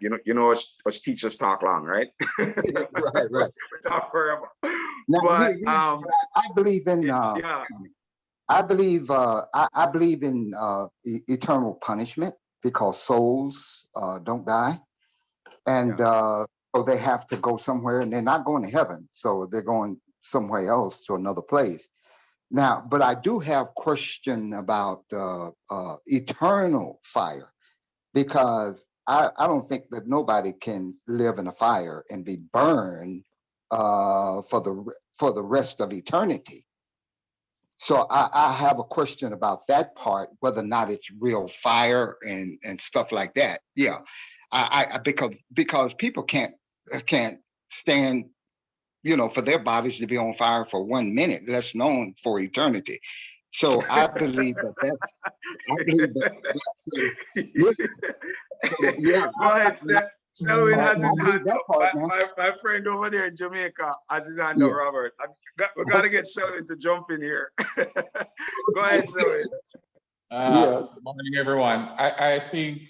Us teachers talk long, right? Right. Talk forever. Now, But I believe in. yeah. I believe in eternal punishment because souls don't die, and so they have to go somewhere, and they're not going to heaven, so they're going somewhere else to another place. Now, but I do have question about eternal fire, because I don't think that nobody can live in a fire and be burned for the rest of eternity. So I have a question about that part, whether or not it's real fire and stuff like that. Yeah, I because people can't stand, for their bodies to be on fire for 1 minute, less known for eternity. So I believe that. Yeah. Go ahead, Selwyn has his hand up. My friend over there in Jamaica has his hand up, Robert. We got to get Selwyn to jump in here. Go ahead, Selwyn. Good morning, everyone. I think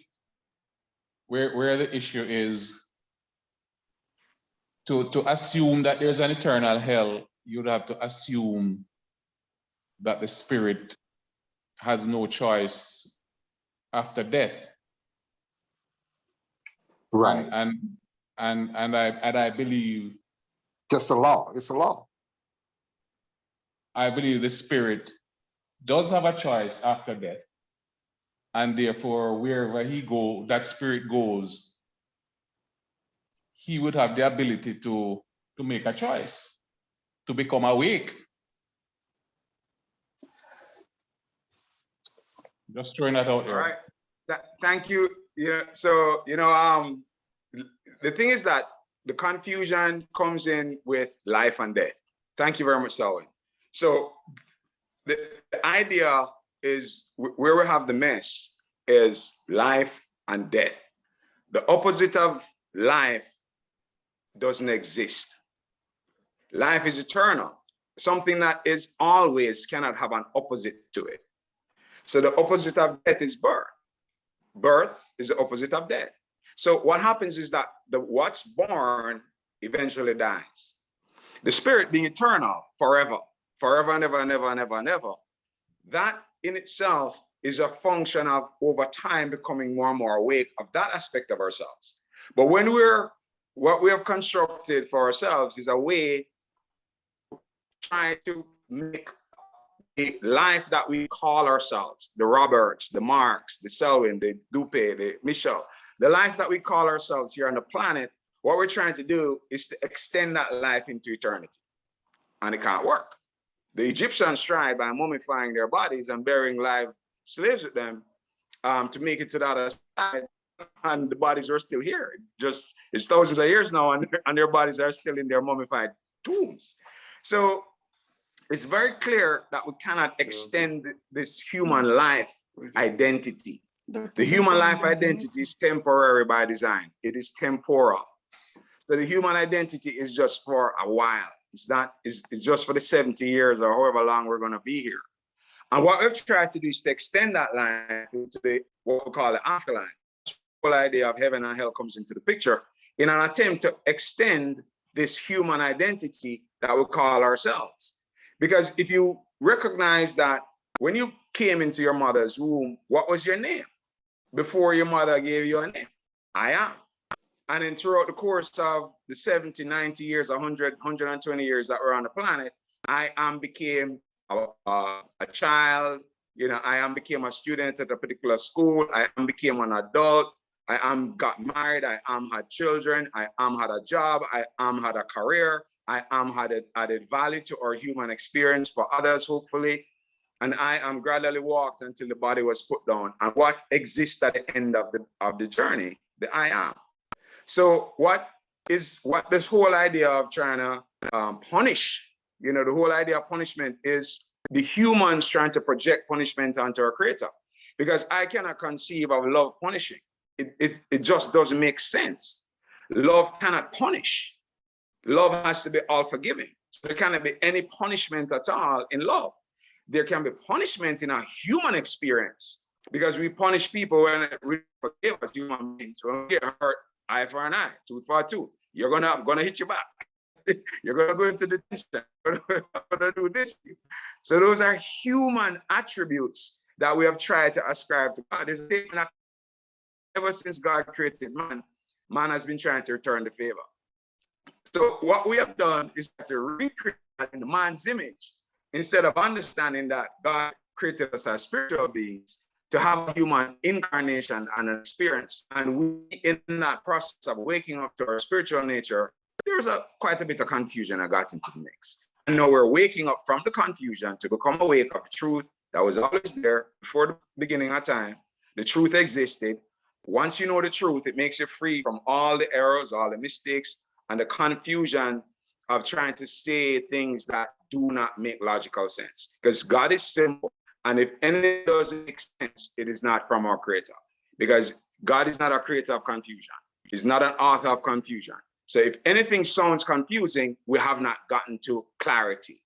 where the issue is to assume that there's an eternal hell, you'd have to assume that the spirit has no choice after death. Right. And I believe just a law. It's a law. I believe the spirit does have a choice after death. And therefore, wherever that spirit goes, he would have the ability to make a choice, to become awake. Just throwing that out there. All right. Thank you. So, the thing is that the confusion comes in with life and death. Thank you very much, Selwyn. So the idea is where we have the mess is life and death. The opposite of life doesn't exist. Life is eternal. Something that is always cannot have an opposite to it. So the opposite of death is birth. Birth is the opposite of death. So what happens is that what's born eventually dies. The spirit being eternal forever and ever and ever and ever and ever. That in itself is a function of over time becoming more and more awake of that aspect of ourselves. But when what we have constructed for ourselves is a way to try to make the life that we call ourselves, the Roberts, the Marks, the Selwyn, the Dupe, the Michelle, the life that we call ourselves here on the planet, what we're trying to do is to extend that life into eternity. And it can't work. The Egyptians tried by mummifying their bodies and burying live slaves with them to make it to the other side, and the bodies are still here. It's thousands of years now, and their bodies are still in their mummified tombs. So it's very clear that we cannot extend this human life identity. The human life identity is temporary by design. It is temporal. So the human identity is just for a while. It's just for the 70 years or however long we're going to be here. And what we've tried to do is to extend that life into what we call the afterlife. The whole idea of heaven and hell comes into the picture in an attempt to extend this human identity that we call ourselves. Because if you recognize that when you came into your mother's womb, what was your name? Before your mother gave you a name, I am. And then throughout the course of the 70, 90 years, 100, 120 years that we're on the planet, I am became a child, I am became a student at a particular school, I am became an adult, I am got married, I am had children, I am had a job, I am had a career, I am had added value to our human experience for others, hopefully. And I am gradually walked until the body was put down. And what exists at the end of the journey? The I am. So what this whole idea of trying to punish, the whole idea of punishment is the humans trying to project punishment onto our creator. Because I cannot conceive of love punishing. It just doesn't make sense. Love cannot punish. Love has to be all forgiving. So there cannot be any punishment at all in love. There can be punishment in a human experience because we punish people when we forgive us human beings. When we get hurt, eye for an eye, tooth for a tooth. You're gonna hit your back. You're gonna go into detention. You're gonna do this. So those are human attributes that we have tried to ascribe to God. Ever since God created man, man has been trying to return the favor. So what we have done is to recreate in man's image. Instead of understanding that God created us as spiritual beings to have a human incarnation and an experience, and we, in that process of waking up to our spiritual nature, there's quite a bit of confusion that got into the mix. And now we're waking up from the confusion to become awake of truth that was always there before the beginning of time. The truth existed. Once you know the truth, it makes you free from all the errors, all the mistakes, and the confusion of trying to say things that do not make logical sense. Because God is simple. And if anything doesn't make sense, it is not from our creator. Because God is not a creator of confusion. He's not an author of confusion. So if anything sounds confusing, we have not gotten to clarity.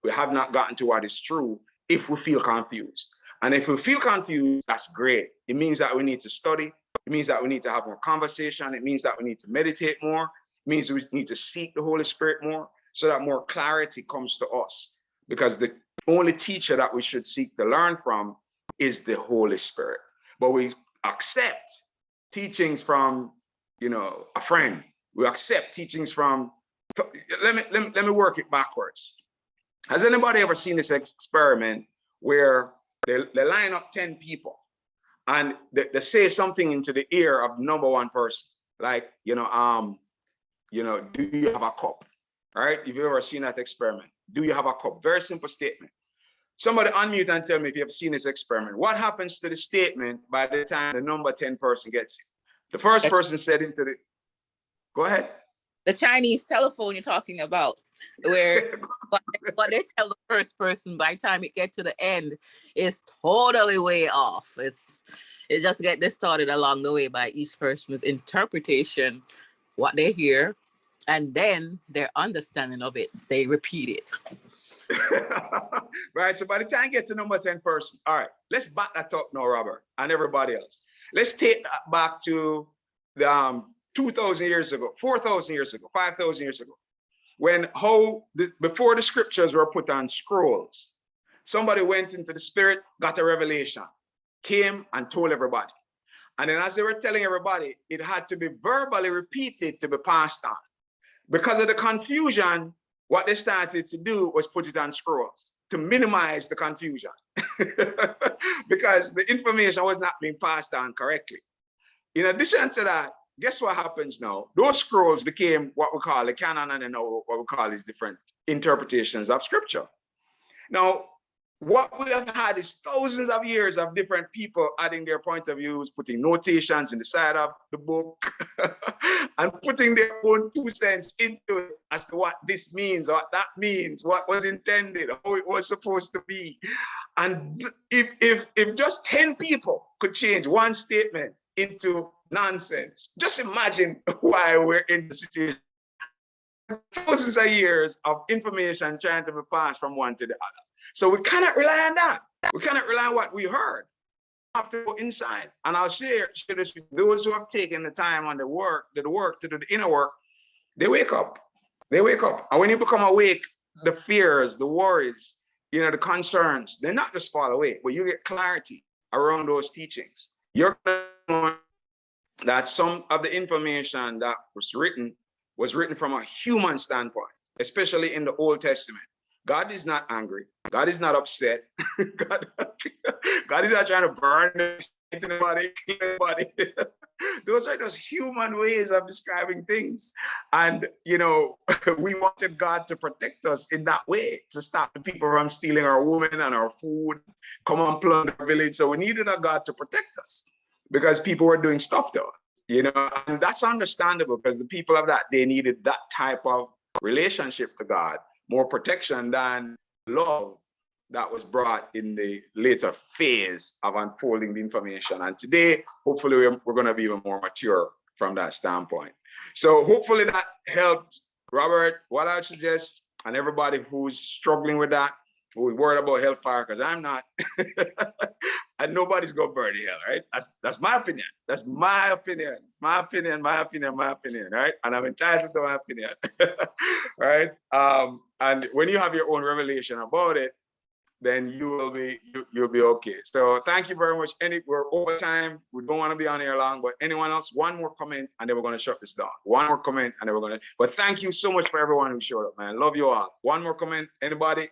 We have not gotten to what is true if we feel confused. And if we feel confused, that's great. It means that we need to study. It means that we need to have more conversation. It means that we need to meditate more. It means we need to seek the Holy Spirit more so that more clarity comes to us. Because the only teacher that we should seek to learn from is the Holy Spirit. But we accept teachings from, a friend. We accept teachings from, let me work it backwards. Has anybody ever seen this experiment where they line up 10 people and they say something into the ear of number one person, like, do you have a cup? All right, if you've ever seen that experiment, do you have a cup? Very simple statement. Somebody unmute and tell me if you have seen this experiment. What happens to the statement by the time the number 10 person gets it? The first person said into the, go ahead. The Chinese telephone you're talking about, where what they tell the first person by the time it gets to the end is totally way off. It just get distorted along the way by each person's interpretation, what they hear, and then their understanding of it, they repeat it. Right, so by the time you get to number 10 person, all right, let's back that up now, Robert, and everybody else. Let's take that back to the 2,000 years ago, 4,000 years ago, 5,000 years ago, when before the scriptures were put on scrolls, somebody went into the spirit, got a revelation, came and told everybody. And then as they were telling everybody, it had to be verbally repeated to be passed on. Because of the confusion, what they started to do was put it on scrolls to minimize the confusion because the information was not being passed on correctly. In addition to that, guess what happens now? Those scrolls became what we call the canon, and now what we call these different interpretations of scripture. Now, what we have had is thousands of years of different people adding their point of views, putting notations in the side of the book, and putting their own 2 cents into it as to what this means, what that means, what was intended, how it was supposed to be. And if just 10 people could change one statement into nonsense, just imagine why we're in the situation. Thousands of years of information trying to be passed from one to the other. So we cannot rely on that. We cannot rely on what we heard. We have to go inside. And I'll share this with those who have taken the time on the work, to do the inner work. They wake up They wake up. And when you become awake, the fears, the worries, the concerns, they're not just fall away, but you get clarity around those teachings. You're going to know that some of the information that was written from a human standpoint, especially in the Old Testament. God is not angry. God is not upset. God is not trying to burn anybody, kill anybody. Those are just human ways of describing things. And, we wanted God to protect us in that way, to stop the people from stealing our women and our food, come and plunder our village. So we needed a God to protect us because people were doing stuff to us, and that's understandable because the people of that day needed that type of relationship to God, more protection than love that was brought in the later phase of unfolding the information. And today, hopefully, we're going to be even more mature from that standpoint. So hopefully that helped, Robert. What I suggest, and everybody who's struggling with that, who's worried about hellfire, because I'm not, and nobody's going to burn in hell, right? That's my opinion. That's my opinion. My opinion, right? And I'm entitled to my opinion, right? And when you have your own revelation about it, then you'll be okay. So thank you very much. We're over time. We don't want to be on here long, but anyone else, one more comment, and then we're going to shut this down. One more comment, and then we're going to. But thank you so much for everyone who showed up, man. Love you all. One more comment. Anybody?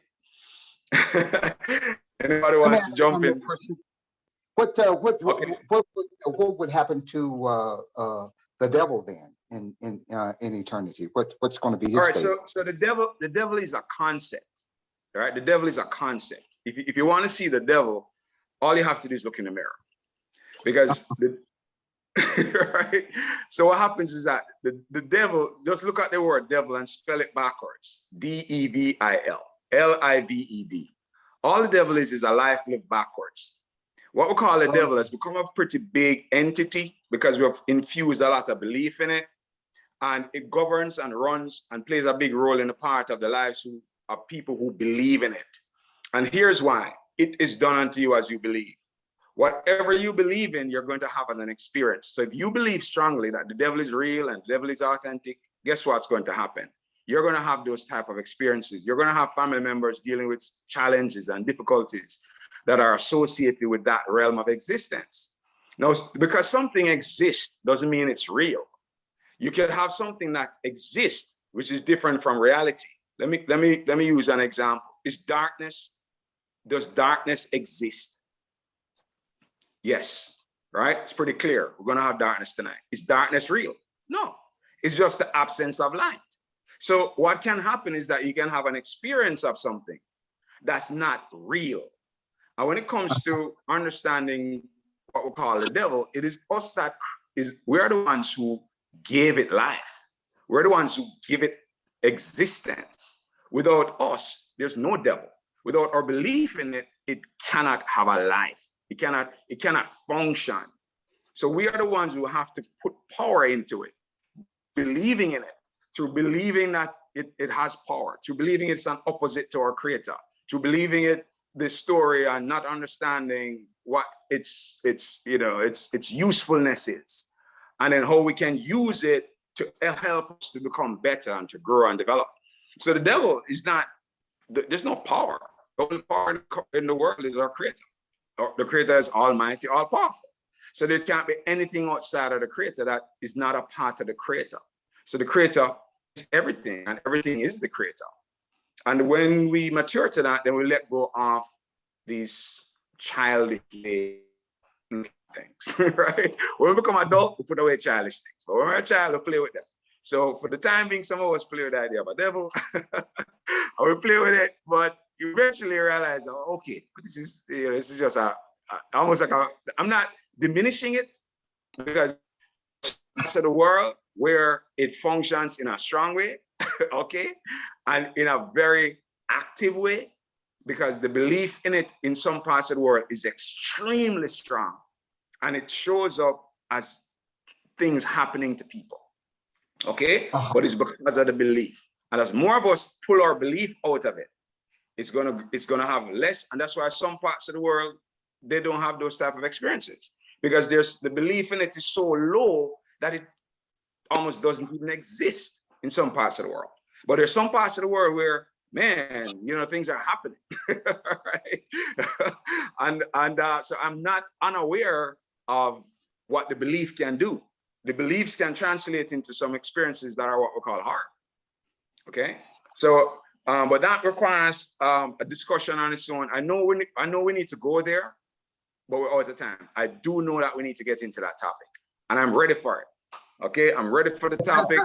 Anybody wants to jump in? What would happen to the devil then in eternity? What's going to be his fate? All right. So the devil is a concept. All right, the devil is a concept. If you want to see the devil, all you have to do is look in the mirror, because right. So what happens is that the devil, just look at the word devil and spell it backwards. DEVIL, LIVED. All the devil is a life lived backwards. What we call the devil has become a pretty big entity because we have infused a lot of belief in it, and it governs and runs and plays a big role in a part of the lives of people who believe in it. And here's why: it is done unto you as you believe. Whatever you believe in, you're going to have as an experience. So if you believe strongly that the devil is real and the devil is authentic, guess what's going to happen? You're going to have those type of experiences. You're going to have family members dealing with challenges and difficulties that are associated with that realm of existence. Now, because something exists doesn't mean it's real. You can have something that exists, which is different from reality. Let me use an example. Does darkness exist? Yes, right? It's pretty clear. We're going to have darkness tonight. Is darkness real? No, it's just the absence of light. So what can happen is that you can have an experience of something that's not real. And when it comes to understanding what we call the devil, it is us we're the ones who gave it life. We're the ones who give it existence. Without us, there's no devil. Without our belief in it, it cannot have a life. It cannot function. So we are the ones who have to put power into it, believing in it, through believing that it has power, through believing it's an opposite to our creator, through believing it, the story, and not understanding what its usefulness is, and then how we can use it to help us to become better and to grow and develop. So the devil is not, there's no power. The only power in the world is our creator. The creator is almighty, all powerful. So there can't be anything outside of the creator that is not a part of the creator. So the creator is everything, and everything is the creator. And when we mature to that, then we let go of these childish things, right? When we become adult, we put away childish things. But when we're a child, we play with them. So for the time being, some of us play with the idea of a devil, and we play with it, but you eventually realize, oh, okay, this is just almost like I'm not diminishing it, because that's the world where it functions in a strong way, okay, and in a very active way, because the belief in it in some parts of the world is extremely strong, and it shows up as things happening to people, okay? But it's because of the belief, and as more of us pull our belief out of it, it's gonna have less, and that's why some parts of the world, they don't have those type of experiences, because the belief in it is so low that it almost doesn't even exist in some parts of the world. But there's some parts of the world where, man, you know, things are happening, right? So I'm not unaware of what the belief can do. The beliefs can translate into some experiences that are what we call hard. Okay, so but that requires a discussion on its own. I know we need to go there, but we're out of time. I do know that we need to get into that topic, and I'm ready for it. Okay, I'm ready for the topic,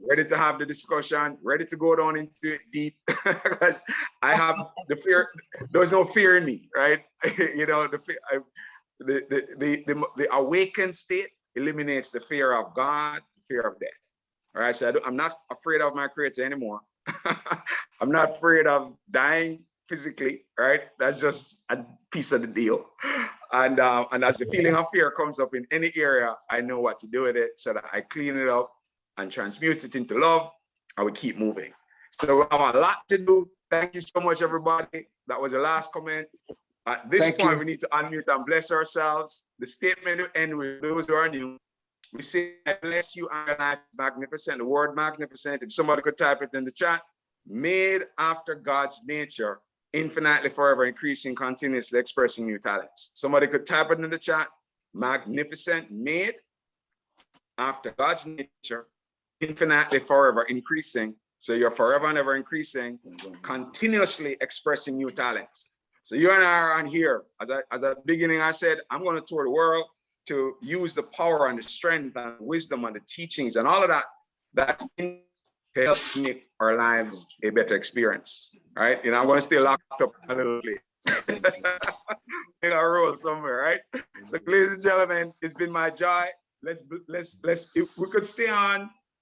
ready to have the discussion, ready to go down into it deep, because I have the fear. There's no fear in me, right? You know, the awakened state eliminates the fear of God, the fear of death. All right, so I'm not afraid of my creator anymore. I'm not afraid of dying physically, right? That's just a piece of the deal. And as the feeling of fear comes up in any area, I know what to do with it so that I clean it up and transmute it into love, and we keep moving. So we have a lot to do. Thank you so much, everybody. That was the last comment. At this point, we need to unmute and bless ourselves. The statement will end with those who are new. We say, I bless you, and your life is magnificent. The word magnificent, if somebody could type it in the chat, made after God's nature, infinitely forever, increasing, continuously expressing new talents. Somebody could type it in the chat, magnificent, made after God's nature, infinitely forever, increasing. So you're forever and ever increasing, continuously expressing new talents. So you and I are on here. As at the beginning, I said, I'm going to tour the world to use the power and the strength and wisdom and the teachings and all of that that's in to help make our lives a better experience. Right? You know, I'm going to stay locked up a little bit in a row somewhere, right? So, ladies and gentlemen, it's been my joy. Let's if we could stay on